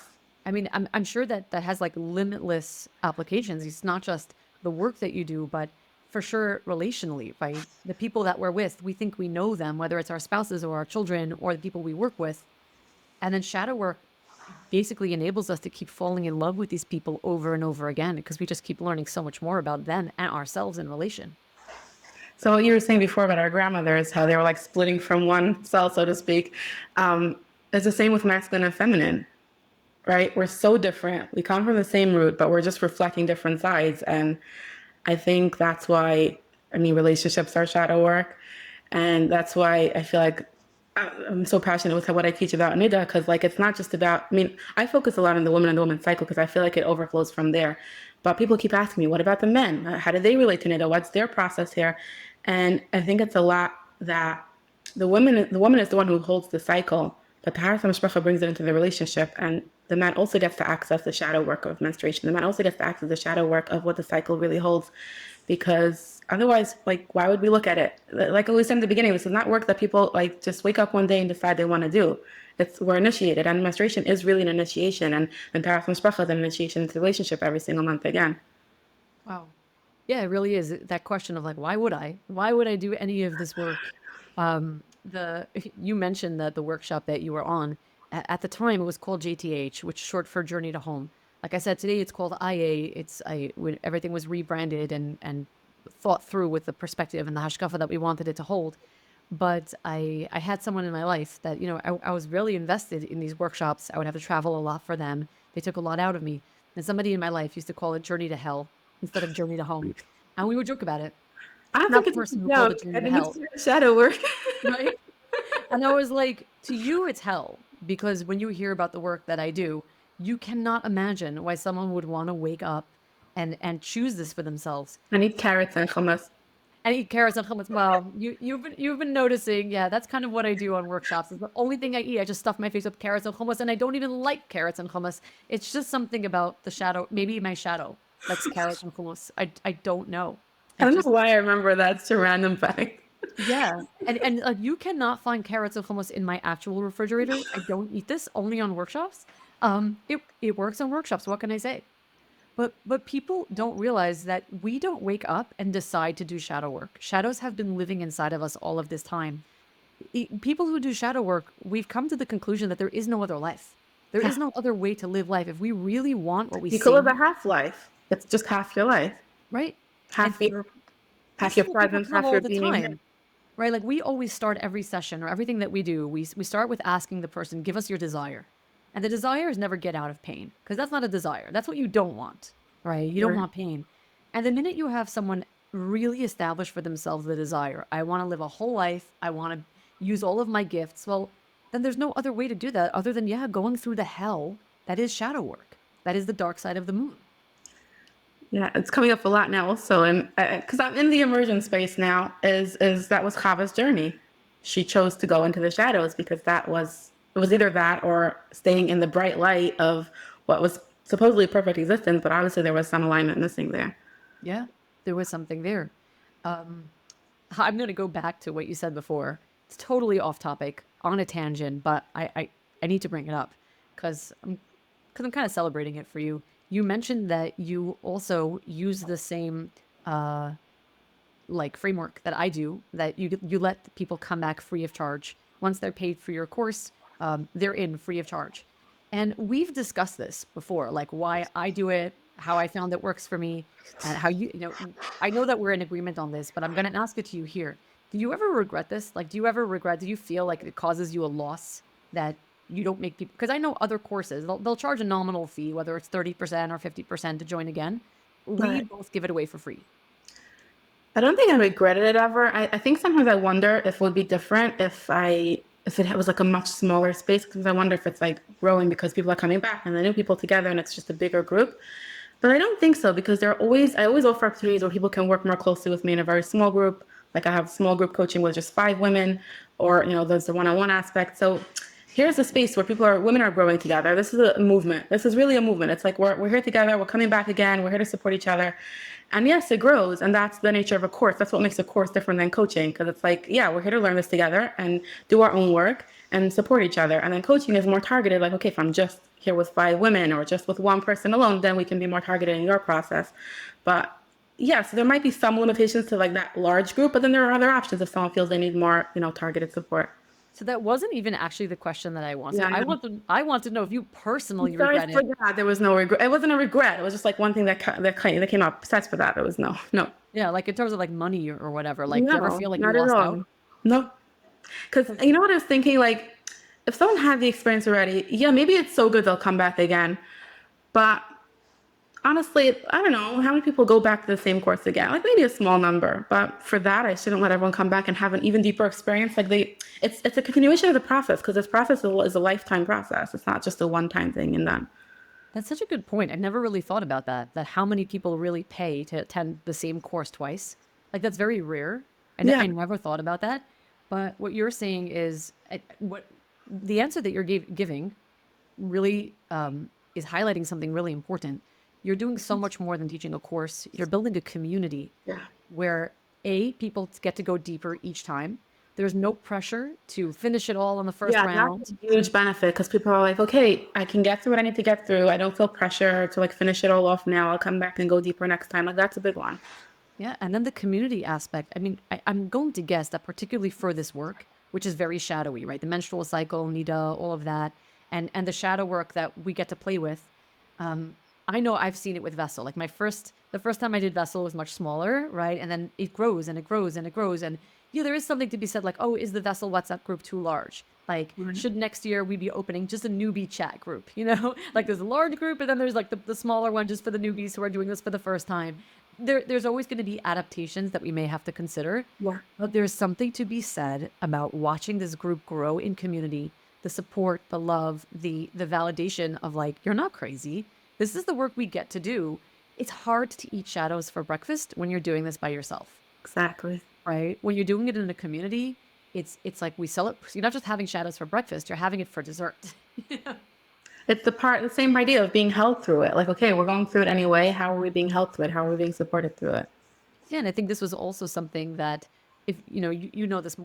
I mean, I'm sure that that has like limitless applications. It's not just the work that you do, but for sure relationally, right? The people that we're with, we think we know them, whether it's our spouses or our children or the people we work with. And then shadow work basically enables us to keep falling in love with these people over and over again because we just keep learning so much more about them and ourselves in relation. So what you were saying before about our grandmothers, how they were like splitting from one cell, so to speak, it's the same with masculine and feminine, right? We're so different. We come from the same root, but we're just reflecting different sides. And I think that's why, I mean, relationships are shadow work. And that's why I feel like I'm so passionate with what I teach about Niddah, because like it's not just about, I mean, I focus a lot on the woman and the woman cycle because I feel like it overflows from there. But people keep asking me, what about the men? How do they relate to Niddah? What's their process here? And I think it's a lot that the woman is the one who holds the cycle, but the Haras Mishpacha brings it into the relationship, and the man also gets to access the shadow work of menstruation. The man also gets to access the shadow work of what the cycle really holds, because otherwise, like, why would we look at it? Like we said in the beginning, this is not work that people like just wake up one day and decide they want to do. We're initiated, and menstruation is really an initiation, and Haras Mishpacha is an initiation into the relationship every single month again. Wow. Yeah, it really is that question of like, why would I? Why would I do any of this work? The you mentioned that the workshop that you were on at the time it was called JTH, which is short for Journey to Home. Like I said, today it's called IA. When everything was rebranded and thought through with the perspective and the hashkafa that we wanted it to hold. But I had someone in my life that I was really invested in these workshops. I would have to travel a lot for them. They took a lot out of me. And somebody in my life used to call it Journey to Hell instead of Journey to Home, and we would joke about it. I don't Not think the it's person a who called it joke. Journey I to think Hell, it's shadow work. right? And I was like, to you, it's hell because when you hear about the work that I do, you cannot imagine why someone would want to wake up and choose this for themselves I need carrots and hummus. and eat carrots and hummus. Well, you've been noticing, yeah, that's kind of what I do on workshops. It's the only thing I eat. I just stuff my face with carrots and hummus, and I don't even like carrots and hummus. It's just something about the shadow. Maybe my shadow likes carrots and hummus. I don't know. I I don't just know why I remember that. It's a random fact. Yeah. And you cannot find carrots and hummus in my actual refrigerator. I don't eat this, only on workshops. It works on workshops. What can I say? But people don't realize that we don't wake up and decide to do shadow work. Shadows have been living inside of us all of this time. People who do shadow work, we've come to the conclusion that there is no other life. There is no other way to live life. If we really want what we You could live a sing, half life. It's just half your life. right? And Half your half this is your what people presence, tell half all your the being here. time. Right? Like we always start every session or everything that we do, we start with asking the person, give us your desire. And the desire is never get out of pain because that's not a desire. That's what you don't want, right? You don't Right. want pain. And the minute you have someone really establish for themselves the desire, I want to live a whole life, I want to use all of my gifts, well, then there's no other way to do that other than, yeah, going through the hell that is shadow work. That is the dark side of the moon. Yeah, it's coming up a lot now also, and because I'm in the immersion space now, is that was Chava's journey. She chose to go into the shadows because it was either that or staying in the bright light of what was supposedly perfect existence, but obviously there was some alignment missing there. Yeah, there was something there. Um, I'm going to go back to what you said before. It's totally off topic, on a tangent, but I need to bring it up because I'm kind of celebrating it for you. You mentioned that you also use the same uh, like framework that I do. That you let people come back free of charge once they're paid for your course. They're in free of charge, and we've discussed this before, like why I do it, how I found it works for me, and how I know that we're in agreement on this, but I'm going to ask it to you here. Do you ever regret this? Like, do you ever regret? Do you feel like it causes you a loss that you don't make people? Because I know other courses, they'll charge a nominal fee, whether it's 30% or 50% to join again. We But both give it away for free. I don't think I regretted it ever. I think sometimes I wonder if it would be different if it was like a much smaller space. Because I wonder if it's like growing because people are coming back and the new people together and it's just a bigger group. But I don't think so because I always offer opportunities where people can work more closely with me in a very small group. Like I have small group coaching with just 5 women, or there's the one-on-one aspect. So here's a space where women are growing together. This is a movement. This is really a movement. It's like we're here together. We're coming back again. We're here to support each other. And yes, it grows. And that's the nature of a course. That's what makes a course different than coaching. Because it's like, yeah, we're here to learn this together and do our own work and support each other. And then coaching is more targeted. Like, okay, if I'm just here with 5 women or just with one person alone, then we can be more targeted in your process. But yeah, so there might be some limitations to like that large group, but then there are other options if someone feels they need more, targeted support. So that wasn't even actually the question that I wanted. Yeah, I know. I want to know if you personally Sorry regret for it. that. There was no regret. It wasn't a regret. It was just like one thing that came up. Besides for that, there was no, Yeah, like in terms of like money or whatever. Like, do you ever no, feel like you not at lost out? all. No, because you know what I was thinking? Like, if someone had the experience already, yeah, maybe it's so good they'll come back again. But honestly, I don't know how many people go back to the same course again. Like maybe a small number, but for that, I shouldn't let everyone come back and have an even deeper experience. It's a continuation of the process because this process is a lifetime process. It's not just a one-time thing and done. That's such a good point. I never really thought about that, that how many people really pay to attend the same course twice. Like, that's very rare. Yeah, I never thought about that. But what you're saying is what the answer that you're giving really is highlighting something really important. You're doing so much more than teaching a course. You're building a community yeah. where people get to go deeper each time. There's no pressure to finish it all on the first Yeah, that's round. a huge benefit because people are like, okay, I can get through what I need to get through. I don't feel pressure to like finish it all off now. I'll come back and go deeper next time. Like that's a big one. Yeah, and then the community aspect. I mean, I'm going to guess that particularly for this work, which is very shadowy, right? The menstrual cycle, Niddah, all of that, and the shadow work that we get to play with. Um, I know I've seen it with Vessel. Like the first time I did Vessel was much smaller, right? And then it grows and it grows and it grows. And yeah, there is something to be said like, oh, is the Vessel WhatsApp group too large? Like, should next year we be opening just a newbie chat group? Like there's a large group and then there's like the smaller one just for the newbies who are doing this for the first time. There's always going to be adaptations that we may have to consider, Yeah. but there's something to be said about watching this group grow in community, the support, the love, the validation of like, you're not crazy. This is the work we get to do. It's hard to eat shadows for breakfast when you're doing this by yourself, Exactly. right? When you're doing it in a community, it's like we sell it. You're not just having shadows for breakfast, you're having it for dessert. It's the same idea of being held through it. Like, okay, we're going through it anyway. How are we being held through it? How are we being supported through it? Yeah, and I think this was also something that if you know this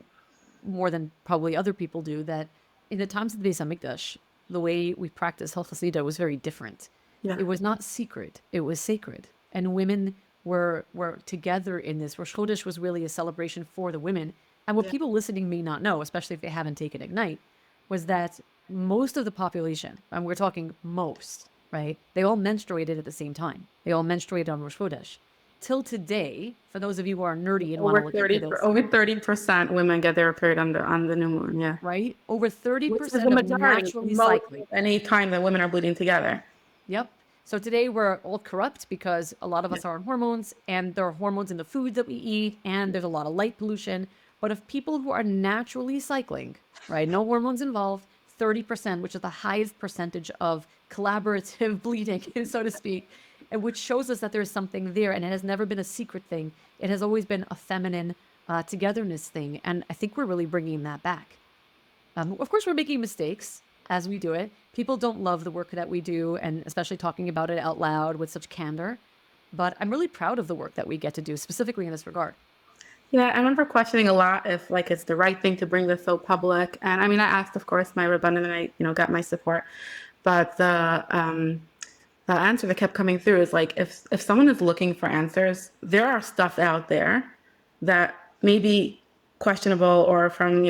more than probably other people do, that in the times of the Beis Hamikdash, the way we practice Hilchos was very different. Yeah. It was not secret; it was sacred, and women were together in this. Rosh Chodesh was really a celebration for the women. And what Yeah. people listening may not know, especially if they haven't taken Ignite, was that most of the population, and we're talking most, right? They all menstruated at the same time. They all menstruated on Rosh Chodesh. Till today, for those of you who are nerdy and want to Over look into 30, this, over 30% women get their period on the new moon. Yeah. right? Over Which is the 30% of majority, naturally most cycling. of any time that women are bleeding together. Yep. So today we're all corrupt because a lot of Yeah. us are on hormones and there are hormones in the food that we eat and there's a lot of light pollution. But of people who are naturally cycling, right? No hormones involved, 30%, which is the highest percentage of collaborative bleeding, so to speak, and which shows us that there's something there and it has never been a secret thing. It has always been a feminine togetherness thing. And I think we're really bringing that back. Of course, we're making mistakes as we do it. People don't love the work that we do, and especially talking about it out loud with such candor. But I'm really proud of the work that we get to do, specifically in this regard. Yeah, I remember questioning a lot if like it's the right thing to bring this so public. And I mean, I asked, of course, my Rabbanan and got my support. But the answer that kept coming through is like if someone is looking for answers, there are stuff out there that may be questionable or from,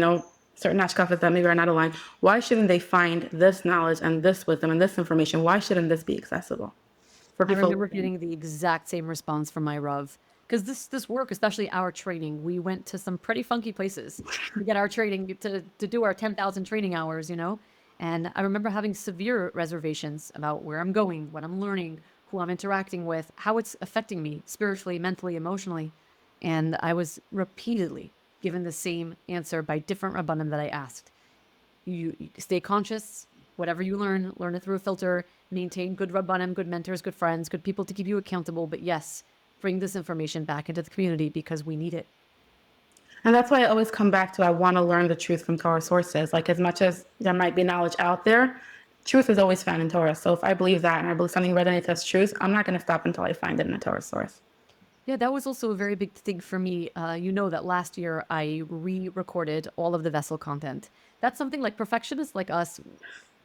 certain ashkafas that maybe are not aligned. Why shouldn't they find this knowledge and this wisdom and this information? Why shouldn't this be accessible for I people remember looking? getting the exact same response from my Rav. Because this work, especially our training, we went to some pretty funky places to get our training, to do our 10,000 training hours. And I remember having severe reservations about where I'm going, what I'm learning, who I'm interacting with, how it's affecting me spiritually, mentally, emotionally. And I was repeatedly given the same answer by different rabbanim that I asked. You stay conscious, whatever you learn it through a filter, maintain good rabbanim, good mentors, good friends, good people to keep you accountable. But yes, bring this information back into the community because we need it. And that's why I always come back to I want to learn the truth from Torah sources. Like as much as there might be knowledge out there, truth is always found in Torah. So if I believe that and I believe something resonates as truth, I'm not going to stop until I find it in a Torah source. Yeah, that was also a very big thing for me. You know that last year I re-recorded all of the vessel content. That's something like perfectionists like us,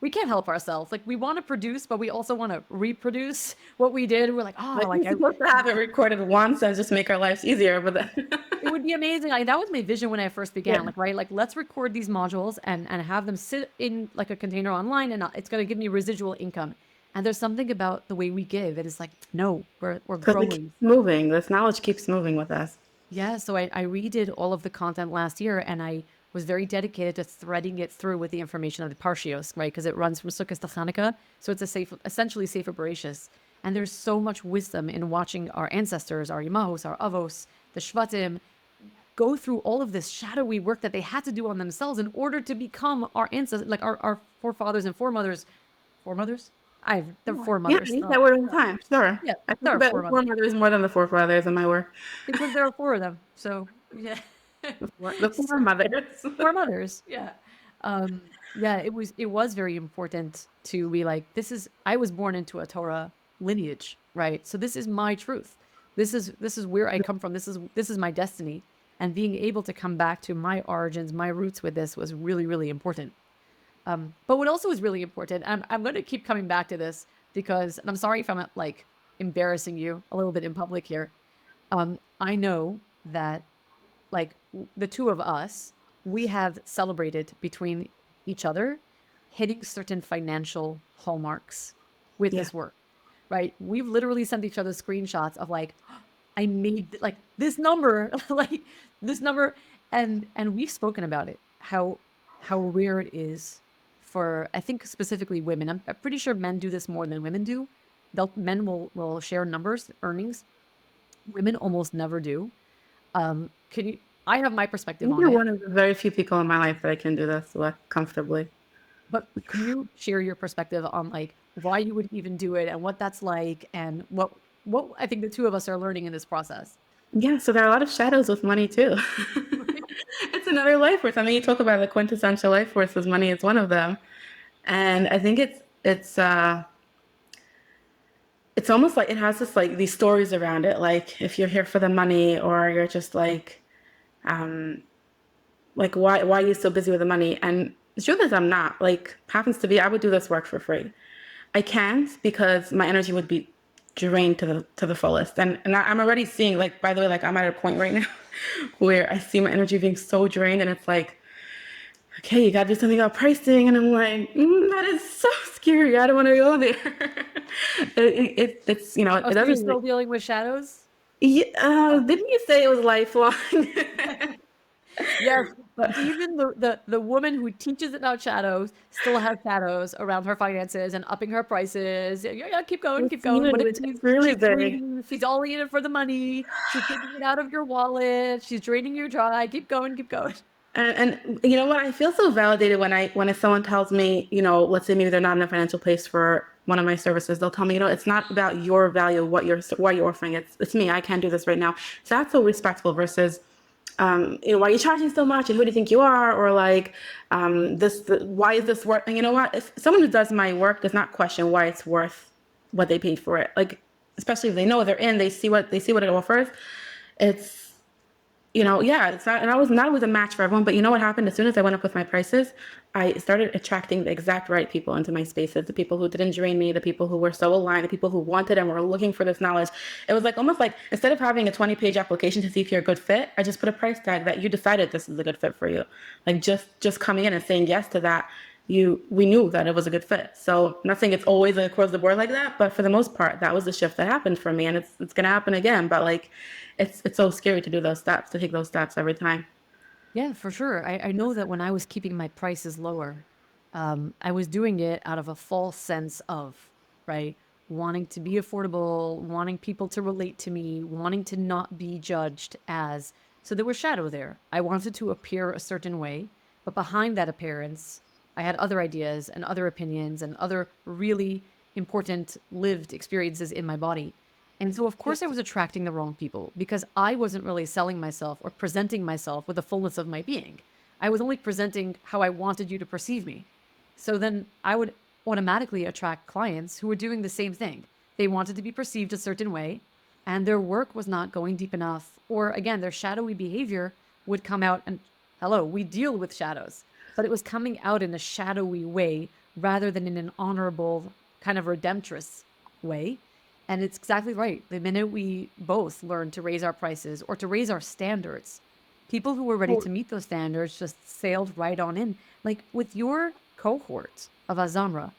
we can't help ourselves. Like we want to produce, but we also want to reproduce what we did. We're like, oh, Like we're supposed to have it recorded once and just make our lives easier, but then it would be amazing. Like that was my vision when I first began. yeah. Like, right, like let's record these modules and have them sit in like a container online, and it's going to give me residual income. And there's something about the way we give. It is like, no, we're Because it growing. keeps moving. This knowledge keeps moving with us. Yeah, so I redid all of the content last year, and I was very dedicated to threading it through with the information of the Parshios, right? Because it runs from Sukkot to Hanukkah, so it's essentially Sefer Bereshis. And there's so much wisdom in watching our ancestors, our Imahos, our Avos, the Shvatim, go through all of this shadowy work that they had to do on themselves in order to become our ancestors, like our forefathers and foremothers. Foremothers? They're Yeah, I foremothers. use that word all the time. Sure. Yeah, I think they're our about the foremothers foremothers more than the forefathers in my work. because there are four of them. So yeah. The foremothers. Four mothers. Yeah. Yeah, it was very important to be like, I was born into a Torah lineage, right? So this is my truth. This is where I come from. This is my destiny. And being able to come back to my origins, my roots with this was really, really important. But what also is really important, I'm going to keep coming back to this because, and I'm sorry if I'm like embarrassing you a little bit in public here. I know that like the two of us, we have celebrated between each other hitting certain financial hallmarks with Yeah. this work, right? We've literally sent each other screenshots of like, I made like this number, like this number, and we've spoken about it, how rare it is for, I think specifically women. I'm pretty sure men do this more than women do. Men will share numbers, earnings. Women almost never do. Can you? I have my perspective on You're it, one of the very few people in my life that I can do this with comfortably. but can you share your perspective on like why you would even do it and what that's like and what I think the two of us are learning in this process? Yeah, so there are a lot of shadows with money too. It's another life force. I mean, you talk about the quintessential life forces, money is one of them. And I think it's almost like it has this like these stories around it. Like if you're here for the money or you're just um like why are you so busy with the money? And the truth is I'm not. Like happens to be I would do this work for free. I can't because my energy would be drained to the fullest. And I'm already seeing like by the way like I'm at a point right now where I see my energy being so drained and it's like okay, you got to do something about pricing. And I'm like, that is so scary. I don't want to go there. It's, you know, Oh, it so you're doesn't, still dealing with shadows? yeah, Oh. didn't you say it was lifelong? Yes, But even the woman who teaches about shadows still has shadows around her finances and upping her prices. Yeah, yeah, keep it's going. But huge. It's really she's big. greedy. She's all in it for the money. She's taking it out of your wallet. She's draining you dry. Keep going, keep going. And you know what? I feel so validated when if someone tells me, you know, let's say maybe they're not in a financial place for one of my services, they'll tell me, you know, it's not about your value, why you're offering. It's me. I can't do this right now. So that's so respectful versus, you know, why are you charging so much and who do you think you are? Or like, why is this worth? And you know what? If someone who does my work does not question why it's worth what they paid for it, like especially if they know they're in, they see what it offers. It's you know, yeah, it's not, and I was not always a match for everyone, but you know what happened? As soon as I went up with my prices, I started attracting the exact right people into my spaces, the people who didn't drain me, the people who were so aligned, the people who wanted and were looking for this knowledge. It was like almost like instead of having a 20-page application to see if you're a good fit, I just put a price tag that you decided this is a good fit for you. Like just coming in and saying yes to that, we knew that it was a good fit. So I'm not saying it's always like across the board like that, but for the most part, that was the shift that happened for me, and it's gonna happen again. But like, it's so scary to do those steps, to take those steps every time. Yeah, for sure. I know that when I was keeping my prices lower, I was doing it out of a false sense of, right? wanting to be affordable, wanting people to relate to me, wanting to not be judged as. So there was shadow there. I wanted to appear a certain way, but behind that appearance, I had other ideas and other opinions and other really important lived experiences in my body. And so, of course, I was attracting the wrong people because I wasn't really selling myself or presenting myself with the fullness of my being. I was only presenting how I wanted you to perceive me. So then I would automatically attract clients who were doing the same thing. They wanted to be perceived a certain way, and their work was not going deep enough. Or again, their shadowy behavior would come out and, hello, we deal with shadows, but it was coming out in a shadowy way rather than in an honorable, kind of redemptress way. And it's exactly right. The minute we both learn to raise our prices or to raise our standards, people who were ready to meet those standards just sailed right on in. Like with your cohort of Azamra,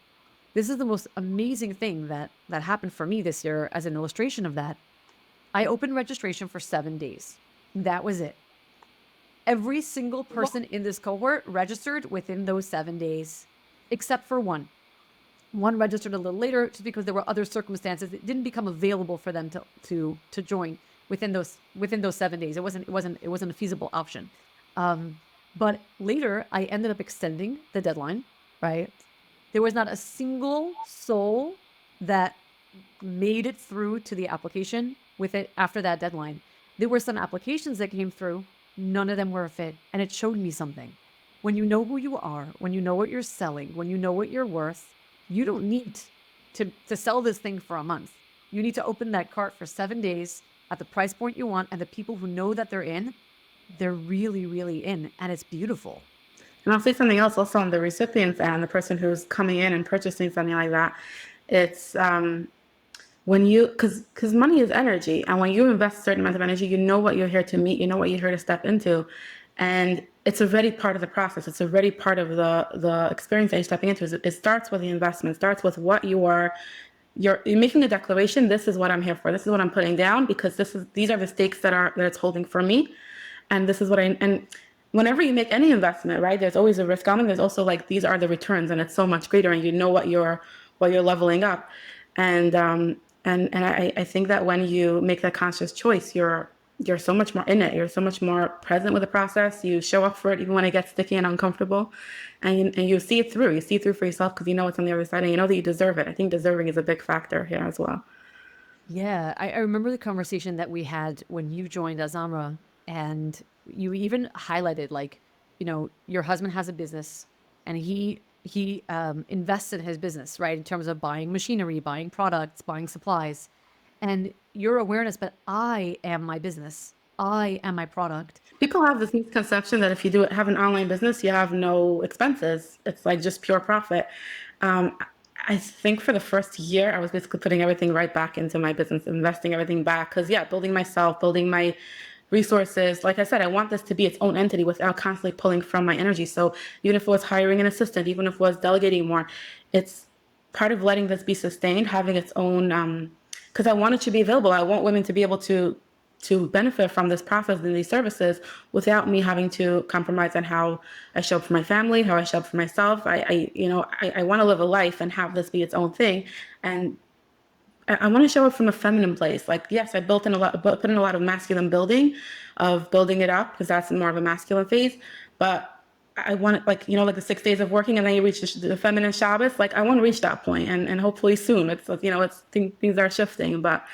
this is the most amazing thing that happened for me this year as an illustration of that. I opened registration for 7 days. That was it. Every single person in this cohort registered within those 7 days, except for one. One registered a little later just because there were other circumstances. It didn't become available for them to join within those 7 days. It wasn't a feasible option. But later I ended up extending the deadline, right? There was not a single soul that made it through to the application with it after that deadline. There were some applications that came through. None of them were a fit. And it showed me something. When you know who you are, when you know what you're selling, when you know what you're worth, you don't need to sell this thing for a month. You need to open that cart for 7 days at the price point you want. And the people who know that they're really, really in. And it's beautiful. And I'll say something else also on the recipient's end, the person who's coming in and purchasing something like that. It's when you, because money is energy. And when you invest a certain amount of energy, you know what you're here to meet, you know what you're here to step into. And it's already part of the process. It's already part of the experience that you're stepping into. It starts with the investment, starts with what you are. You're making the declaration. This is what I'm here for. This is what I'm putting down because these are the stakes that it's holding for me. And this is what and whenever you make any investment, right, there's always a risk element. There's also like, these are the returns and it's so much greater and you know what you're leveling up. And I think that when you make that conscious choice, you're so much more in it. You're so much more present with the process. You show up for it even when it gets sticky and uncomfortable, and you see it through. You see it through for yourself because you know what's on the other side, and you know that you deserve it. I think deserving is a big factor here as well. Yeah, I remember the conversation that we had when you joined Azamra, and you even highlighted like, your husband has a business, and he invests in his business, right? In terms of buying machinery, buying products, buying supplies, and your awareness. But I am my business. I am my product. People have this misconception that if you have an online business, you have no expenses. It's like just pure profit. Um, I think for the first year, I was basically putting everything right back into my business, investing everything back. Because, yeah, building myself, building my resources. Like I said, I want this to be its own entity without constantly pulling from my energy. So even if it was hiring an assistant, even if it was delegating more, it's part of letting this be sustained, having its own, because I want it to be available. I want women to be able to benefit from this process and these services without me having to compromise on how I show up for my family, how I show up for myself. I want to live a life and have this be its own thing. And I want to show up from a feminine place. Like, yes, I put in a lot of masculine building it up because that's more of a masculine phase. But I want it like, like the 6 days of working and then you reach the feminine Shabbos. Like, I want to reach that point and hopefully soon. Things are shifting, but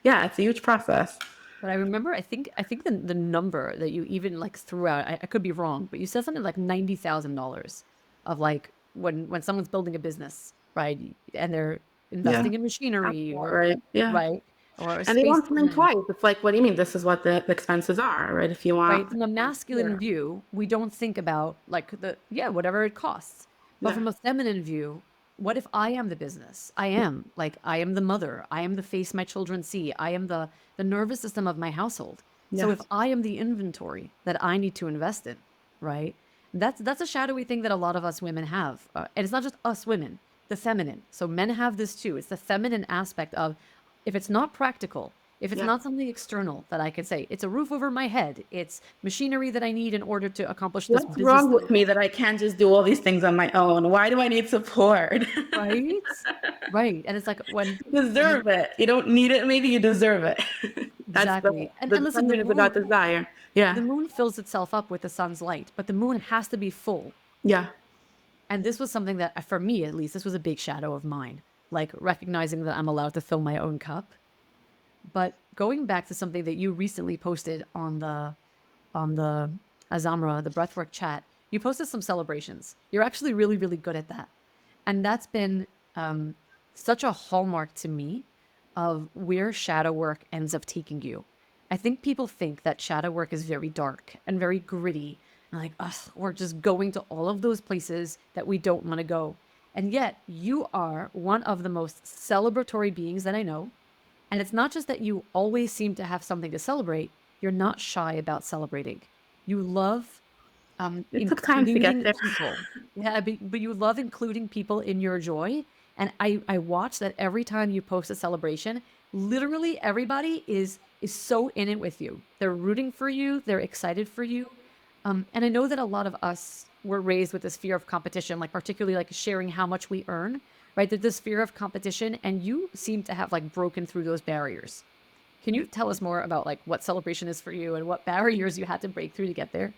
yeah, it's a huge process. But I remember, I think the number that you even like threw out, I could be wrong, but you said something like $90,000 of like when someone's building a business, right? And they're Yeah. investing in machinery or Right. Yeah. right or a And they space want something design. twice. It's like, what do you mean? This is what the expenses are, right? If you Right. want. From a masculine Yeah. view, we don't think about like whatever it costs. But Yeah. from a feminine view, what if I am the business? I am the mother. I am the face my children see. I am the nervous system of my household. So if Yes. I am the inventory that I need to invest in, right? That's a shadowy thing that a lot of us women have. And it's not just us women, the feminine. So men have this too. It's the feminine aspect of if it's not practical, If it's Yeah. not something external that I can say, it's a roof over my head, it's machinery that I need in order to accomplish this What's business wrong that I with me that I can't just do all these things on my own? Why do I need support? right? Right. And it's like You when the deserve it. You don't need it. Maybe you deserve it. That's exactly. the And listen, sun is about desire. Yeah. the moon fills itself up with the sun's light, but the moon has to be full. Yeah. And this was something that, for me at least, this was a big shadow of mine. Like recognizing that I'm allowed to fill my own cup. But going back to something that you recently posted on the Azamra, the Breathwork chat, you posted some celebrations. You're actually really, really good at that. And that's been such a hallmark to me of where shadow work ends up taking you. I think people think that shadow work is very dark and very gritty, and like, ugh, we're just going to all of those places that we don't want to go. And yet, you are one of the most celebratory beings that I know. And it's not just that you always seem to have something to celebrate, you're not shy about celebrating. You love It took time to get including there. people. Yeah, but you love including people in your joy. And I watch that every time you post a celebration, literally everybody is so in it with you. They're rooting for you, they're excited for you. And I know that a lot of us were raised with this fear of competition, like particularly like sharing how much we earn, right? There's this fear of competition, and you seem to have like broken through those barriers. Can you tell us more about like what celebration is for you and what barriers you had to break through to get there?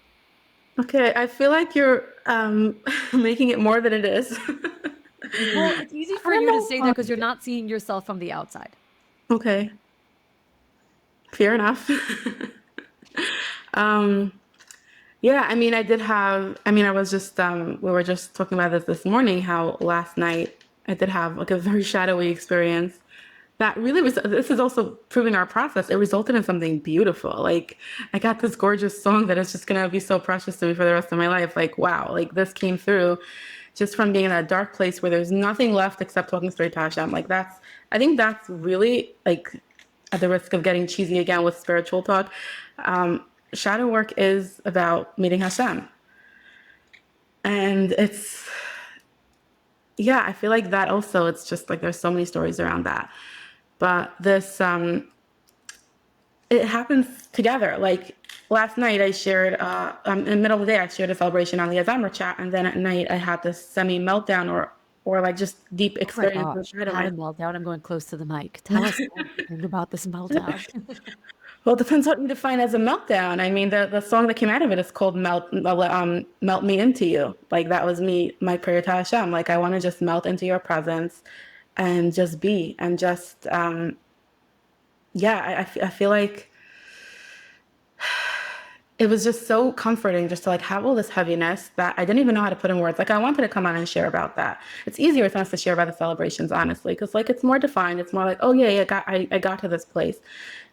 Okay, I feel like you're making it more than it is. Well, it's easy I for don't you to know. say that because you're not seeing yourself from the outside. Okay, fair enough. um, yeah, I mean, I did have. I mean, I was just. We were just talking about this morning. How last night I did have like a very shadowy experience. That really was. This is also proving our process. It resulted in something beautiful. Like I got this gorgeous song that is just gonna be so precious to me for the rest of my life. Like wow, like this came through, just from being in that dark place where there's nothing left except talking straight to Hashem. Like that's. I think that's really like at the risk of getting cheesy again with spiritual talk. Shadow work is about meeting Hashem, and it's yeah. I feel like that also. It's just like there's so many stories around that, but this it happens together. Like last night, I shared in the middle of the day, I shared a celebration on the Azamra chat, and then at night, I had this semi meltdown or like just deep Oh my experience gosh, inside of had a myself. meltdown. I'm going close to the mic. Tell us everything about this meltdown. Well, it depends what you define as a meltdown. I mean, the song that came out of it is called Melt Me Into You. Like that was me, my prayer to Hashem. Like I want to just melt into your presence and just be and just yeah. I feel like it was just so comforting just to like have all this heaviness that I didn't even know how to put in words. Like I wanted to come on and share about that. It's easier for us to share about the celebrations, honestly, because like it's more defined. It's more like, oh yeah, yeah, I got to this place.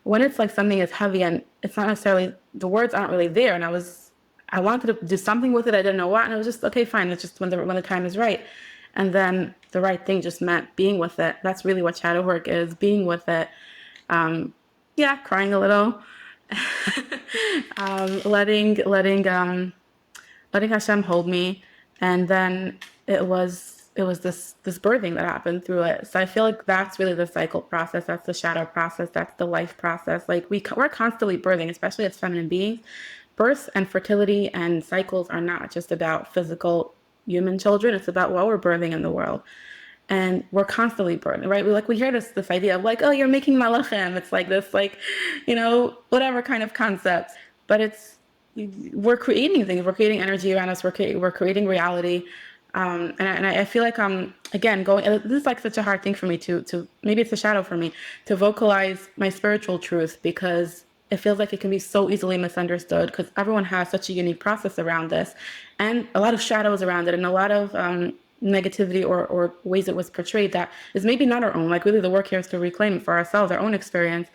When it's like something is heavy and it's not necessarily the words aren't really there, and I wanted to do something with it. I didn't know what, and it was just okay, fine. It's just when the time is right, and then the right thing just meant being with it. That's really what shadow work is: being with it. Yeah, crying a little, letting Hashem hold me, and then it was this birthing that happened through it. So I feel like that's really the cycle process. That's the shadow process. That's the life process. Like we're constantly birthing, especially as feminine beings. Birth and fertility and cycles are not just about physical human children. It's about what we're birthing in the world, and we're constantly burdened, right? We hear this idea of like, oh, you're making malachim. It's like this, like, whatever kind of concept, but we're creating things. We're creating energy around us. We're creating reality, and I feel like again going. This is like such a hard thing for me to maybe it's a shadow for me to vocalize my spiritual truth because it feels like it can be so easily misunderstood because everyone has such a unique process around this and a lot of shadows around it and a lot of negativity or ways it was portrayed that is maybe not our own. Like really the work here is to reclaim it for ourselves, our own experience.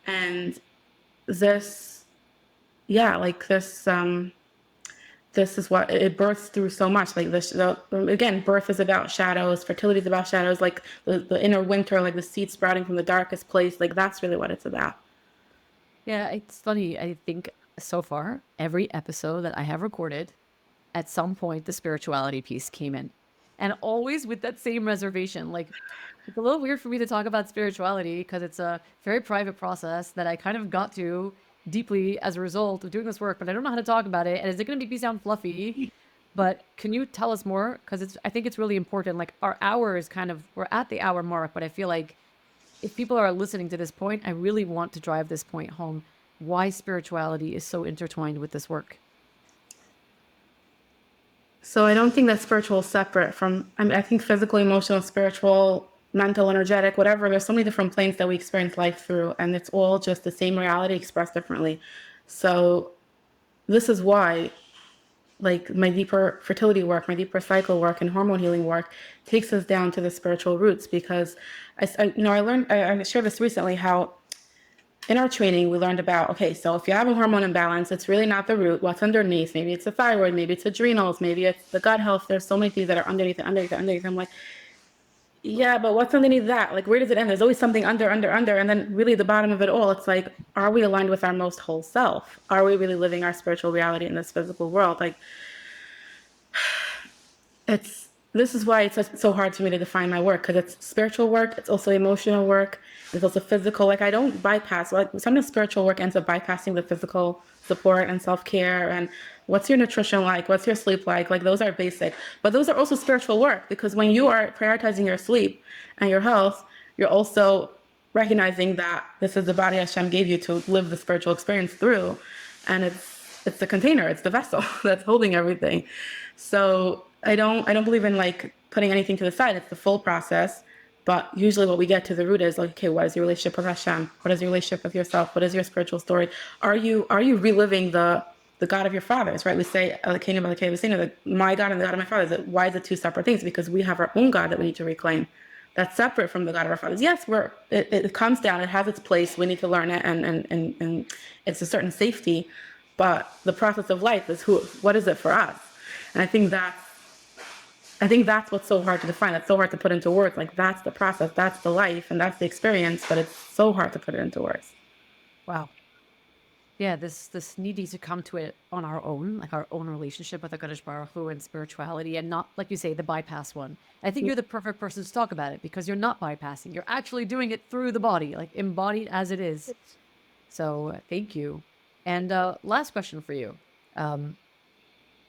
And this, yeah, like this is what it births through so much. Like again, birth is about shadows, fertility is about shadows, like the inner winter, like the seed sprouting from the darkest place. Like that's really what it's about. Yeah, it's funny. I think so far, every episode that I have recorded, at some point, the spirituality piece came in. And always with that same reservation. Like, It's a little weird for me to talk about spirituality because it's a very private process that I kind of got to deeply as a result of doing this work, but I don't know how to talk about it. And is it going to make me sound fluffy? But can you tell us more? Because I think it's really important. Like our hour is kind of, we're at the hour mark, but I feel like if people are listening to this point, I really want to drive this point home. Why spirituality is so intertwined with this work. So I don't think that spiritual is separate from, I mean, I think physical, emotional, spiritual, mental, energetic, whatever, there's so many different planes that we experience life through, and it's all just the same reality expressed differently. So this is why, like my deeper fertility work, my deeper cycle work, and hormone healing work takes us down to the spiritual roots. Because I learned, I shared this recently, how in our training, we learned about, okay, so if you have a hormone imbalance, it's really not the root, what's underneath. Maybe it's the thyroid, maybe it's adrenals, maybe it's the gut health. There's so many things that are underneath it, underneath it, underneath it. I'm like, yeah, but what's underneath that? Like, where does it end? There's always something under, under, under. And then really the bottom of it all, it's like, are we aligned with our most whole self? Are we really living our spiritual reality in this physical world? Like, it's this is why it's so hard for me to define my work, because it's spiritual work, it's also emotional work, it's also physical. Like I don't bypass, like sometimes spiritual work ends up bypassing the physical support and self-care and what's your nutrition like, what's your sleep like those are basic, but those are also spiritual work, because when you are prioritizing your sleep and your health, you're also recognizing that this is the body Hashem gave you to live the spiritual experience through, and it's the container, it's the vessel that's holding everything. So I don't believe in like putting anything to the side. It's the full process. But usually what we get to the root is like, okay, what is your relationship with Hashem? What is your relationship with yourself? What is your spiritual story? Are you reliving the God of your fathers, right? We say the kingdom of the king of the my God and the God of my fathers. Why is it two separate things? Because we have our own God that we need to reclaim. That's separate from the God of our fathers. Yes, it comes down, it has its place. We need to learn it, and it's a certain safety. But the process of life is what is it for us? And I think that's what's so hard to define. That's so hard to put into words. Like that's the process, that's the life, and that's the experience. But it's so hard to put it into words. Wow. Yeah, this needing to come to it on our own, like our own relationship with HaKadosh Baruch Hu and spirituality, and not, like you say, the bypass one. I think you're the perfect person to talk about it because you're not bypassing. You're actually doing it through the body, like embodied as it is. So thank you. And last question for you.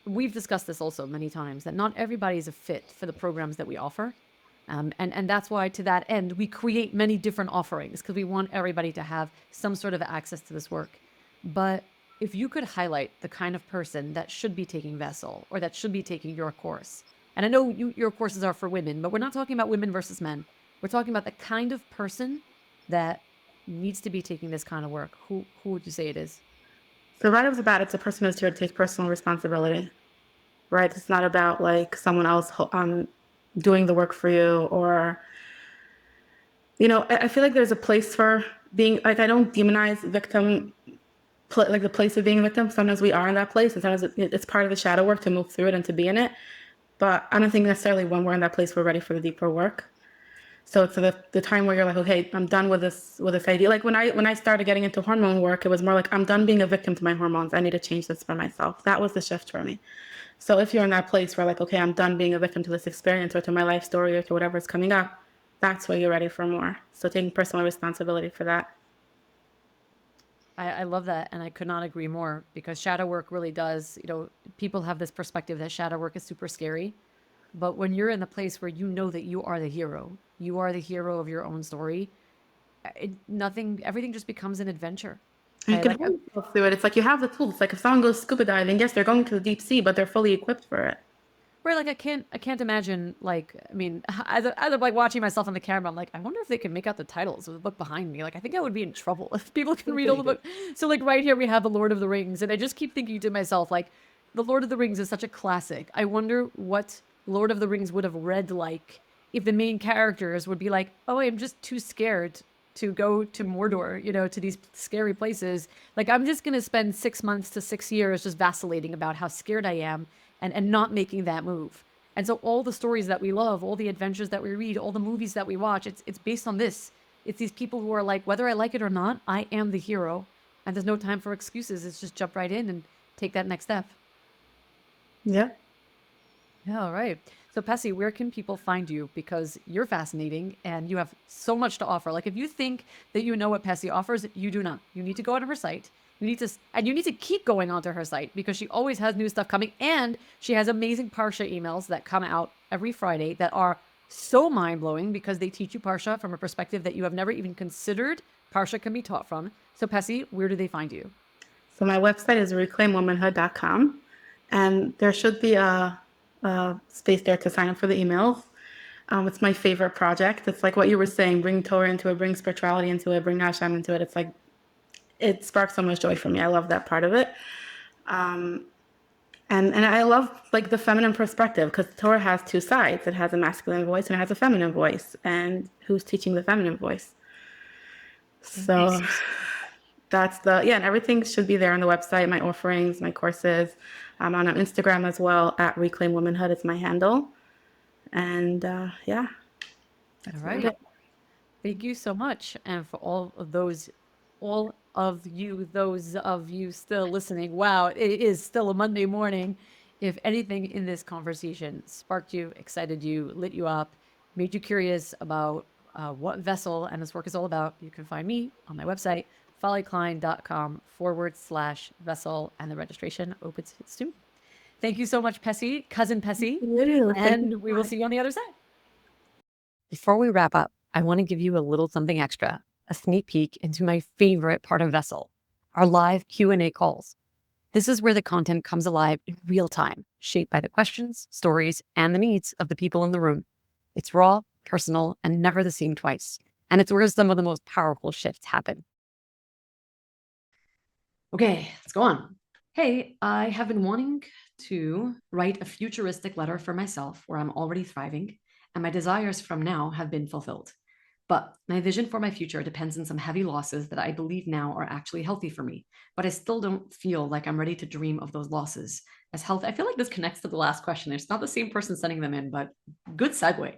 We've discussed this also many times that not everybody is a fit for the programs that we offer. And that's why, to that end, we create many different offerings because we want everybody to have some sort of access to this work. But if you could highlight the kind of person that should be taking Vessel or that should be taking your course, and I know your courses are for women, but we're not talking about women versus men. We're talking about the kind of person that needs to be taking this kind of work. Who would you say it is? So right off the bat, it's a person who's here to take personal responsibility, right? It's not about like someone else doing the work for you, or I feel like there's a place for being like, I don't demonize victim, like the place of being a victim. Sometimes we are in that place, and sometimes it's part of the shadow work to move through it and to be in it. But I don't think necessarily when we're in that place we're ready for the deeper work. So it's the time where you're like, okay, I'm done with this idea. Like when I started getting into hormone work, it was more like I'm done being a victim to my hormones. I need to change this for myself. That was the shift for me. So if you're in that place where like, okay, I'm done being a victim to this experience or to my life story or to whatever's coming up, that's where you're ready for more. So taking personal responsibility for that. I love that, and I could not agree more because shadow work really does, people have this perspective that shadow work is super scary. But when you're in the place where you know that you are the hero of your own story, everything just becomes an adventure. And you Okay, can like hold yourself through it. It's like you have the tools. It's like if someone goes scuba diving, yes, they're going to the deep sea, but they're fully equipped for it. right, like I can't imagine, like, I mean, as I'm like watching myself on the camera, I'm like, I wonder if they can make out the titles of the book behind me. Like, I think I would be in trouble if people can read all the book. So like right here we have the Lord of the Rings, and I just keep thinking to myself, like, the Lord of the Rings is such a classic. I wonder what Lord of the Rings would have read like if the main characters would be like, oh, I'm just too scared to go to Mordor, to these scary places. Like, I'm just going to spend 6 months to 6 years just vacillating about how scared I am and not making that move. And so all the stories that we love, all the adventures that we read, all the movies that we watch, it's based on this. It's these people who are like, whether I like it or not, I am the hero. And there's no time for excuses. It's just jump right in and take that next step. Yeah. Yeah, all right. So, Pessy, where can people find you? Because you're fascinating and you have so much to offer. Like, if you think that you know what Pessy offers, you do not. You need to go onto her site. You need to keep going onto her site because she always has new stuff coming. And she has amazing Parsha emails that come out every Friday that are so mind blowing because they teach you Parsha from a perspective that you have never even considered Parsha can be taught from. So, Pessy, where do they find you? So my website is reclaimwomanhood.com, and there should be a space there to sign up for the emails. It's my favorite project. It's like what you were saying, bring Torah into it, bring spirituality into it, bring Hashem into it. It's like, it sparks so much joy for me. I love that part of it. And I love like the feminine perspective because Torah has two sides. It has a masculine voice and it has a feminine voice. And who's teaching the feminine voice? So that's and everything should be there on the website. My offerings, my courses. I'm on Instagram as well at Reclaim Womanhood is my handle. And yeah, All that's about right. it. Thank you so much. And for those of you still listening, wow, it is still a Monday morning. If anything in this conversation sparked you, excited you, lit you up, made you curious about what Vessel and this work is all about, you can find me on my website, fallyklein.com/vessel, and the registration opens soon. Thank you so much, Pessy, cousin Pessy, Literally, thank you and so we will much. see you on the other side. Before we wrap up, I want to give you a little something extra, a sneak peek into my favorite part of Vessel, our live Q&A calls. This is where the content comes alive in real time, shaped by the questions, stories, and the needs of the people in the room. It's raw, personal, and never the same twice. And it's where some of the most powerful shifts happen. Okay, let's go on. Hey, I have been wanting to write a futuristic letter for myself where I'm already thriving, and my desires from now have been fulfilled. But my vision for my future depends on some heavy losses that I believe now are actually healthy for me. But I still don't feel like I'm ready to dream of those losses as healthy. I feel like this connects to the last question. It's not the same person sending them in, but good segue.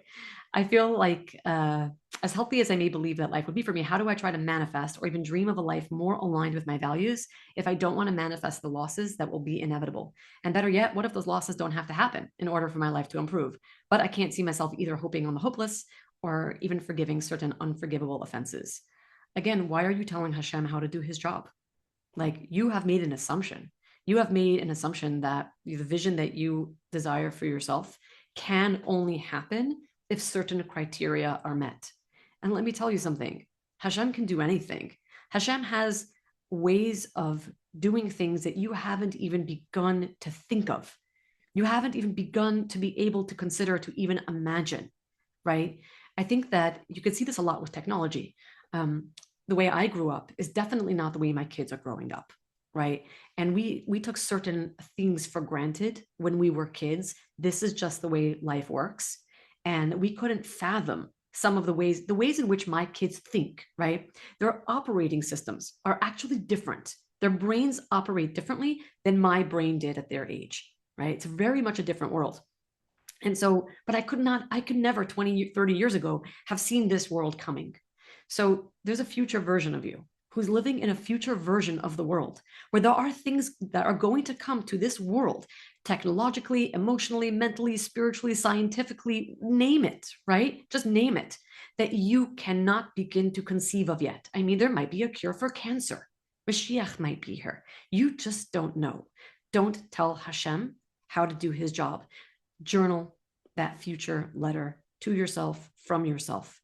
I feel like as healthy as I may believe that life would be for me, how do I try to manifest or even dream of a life more aligned with my values if I don't want to manifest the losses that will be inevitable? And better yet, what if those losses don't have to happen in order for my life to improve? But I can't see myself either hoping on the hopeless or even forgiving certain unforgivable offenses. Again, why are you telling Hashem how to do his job? Like, you have made an assumption. You have made an assumption that the vision that you desire for yourself can only happen if certain criteria are met. And let me tell you something, Hashem can do anything. Hashem has ways of doing things that you haven't even begun to think of. You haven't even begun to be able to consider, to even imagine, right? I think that you can see this a lot with technology. The way I grew up is definitely not the way my kids are growing up, right? And we took certain things for granted when we were kids. This is just the way life works, and we couldn't fathom some of the ways in which my kids think, right? Their operating systems are actually different. Their brains operate differently than my brain did at their age, right? It's very much a different world. And so, but I could never 20, 30 years ago have seen this world coming. So there's a future version of you who's living in a future version of the world where there are things that are going to come to this world technologically, emotionally, mentally, spiritually, scientifically, name it, right? Just name it, that you cannot begin to conceive of yet. I mean, there might be a cure for cancer. Mashiach might be here. You just don't know. Don't tell Hashem how to do his job. Journal that future letter to yourself from yourself.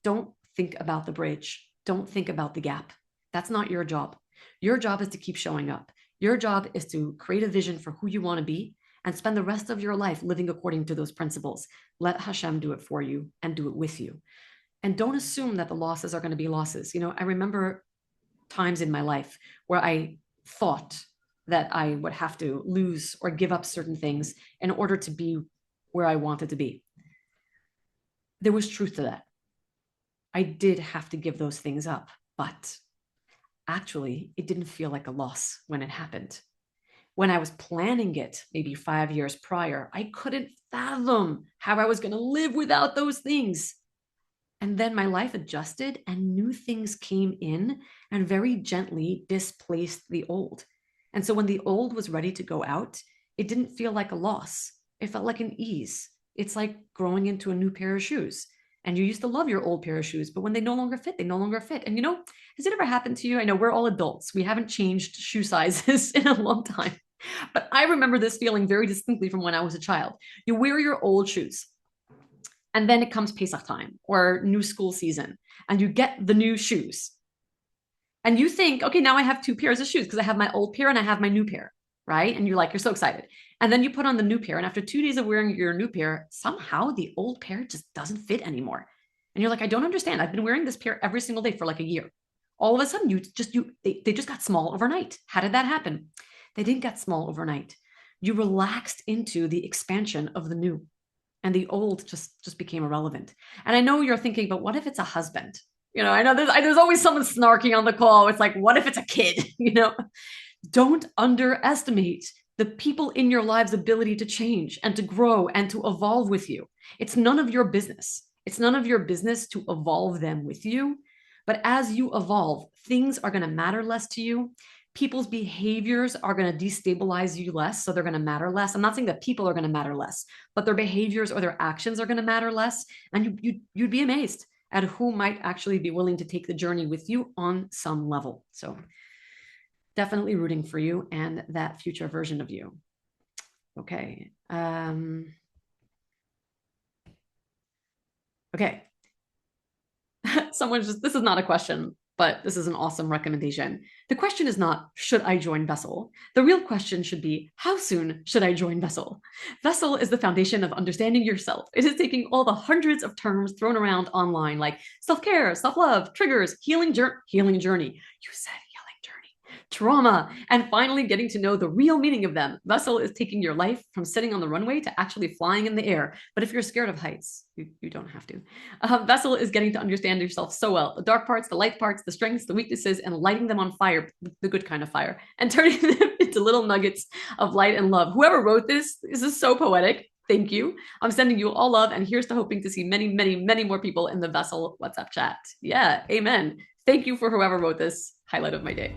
Don't think about the bridge. Don't think about the gap. That's not your job. Your job is to keep showing up. Your job is to create a vision for who you want to be and spend the rest of your life living according to those principles. Let Hashem do it for you and do it with you. And don't assume that the losses are going to be losses. You know, I remember times in my life where I thought that I would have to lose or give up certain things in order to be where I wanted to be. There was truth to that. I did have to give those things up, but actually, it didn't feel like a loss when it happened. When I was planning it, maybe 5 years prior, I couldn't fathom how I was going to live without those things. And then my life adjusted and new things came in and very gently displaced the old. And so when the old was ready to go out, it didn't feel like a loss. It felt like an ease. It's like growing into a new pair of shoes. And you used to love your old pair of shoes, but when they no longer fit, they no longer fit. And has it ever happened to you? I know we're all adults. We haven't changed shoe sizes in a long time. But I remember this feeling very distinctly from when I was a child. You wear your old shoes, and then it comes Pesach time or new school season, and you get the new shoes. And you think, okay, now I have two pairs of shoes because I have my old pair and I have my new pair, right? And you're so excited. And then you put on the new pair, and after 2 days of wearing your new pair, somehow the old pair just doesn't fit anymore. And you're like, I don't understand. I've been wearing this pair every single day for like a year. All of a sudden, they just got small overnight. How did that happen? They didn't get small overnight. You relaxed into the expansion of the new, and the old just became irrelevant. And I know you're thinking, but what if it's a husband? I know there's always someone snarking on the call. It's like, what if it's a kid? Don't underestimate the people in your lives' ability to change and to grow and to evolve with you. It's none of your business. It's none of your business to evolve them with you. But as you evolve, things are going to matter less to you. People's behaviors are going to destabilize you less, so they're going to matter less. I'm not saying that people are going to matter less, but their behaviors or their actions are going to matter less. And you'd be amazed at who might actually be willing to take the journey with you on some level. So definitely rooting for you and that future version of you. Okay. Okay. This is not a question, but this is an awesome recommendation. The question is not, should I join Vessel? The real question should be, how soon should I join Vessel? Vessel is the foundation of understanding yourself. It is taking all the hundreds of terms thrown around online, like self-care, self-love, triggers, healing journey. You said trauma, and finally getting to know the real meaning of them. Vessel is taking your life from sitting on the runway to actually flying in the air. But if you're scared of heights, you don't have to. Vessel is getting to understand yourself so well. The dark parts, the light parts, the strengths, the weaknesses, and lighting them on fire, the good kind of fire, and turning them into little nuggets of light and love. Whoever wrote this is so poetic. Thank you. I'm sending you all love, and here's to hoping to see many, many, many more people in the Vessel WhatsApp chat. Yeah, amen. Thank you for whoever wrote this highlight of my day.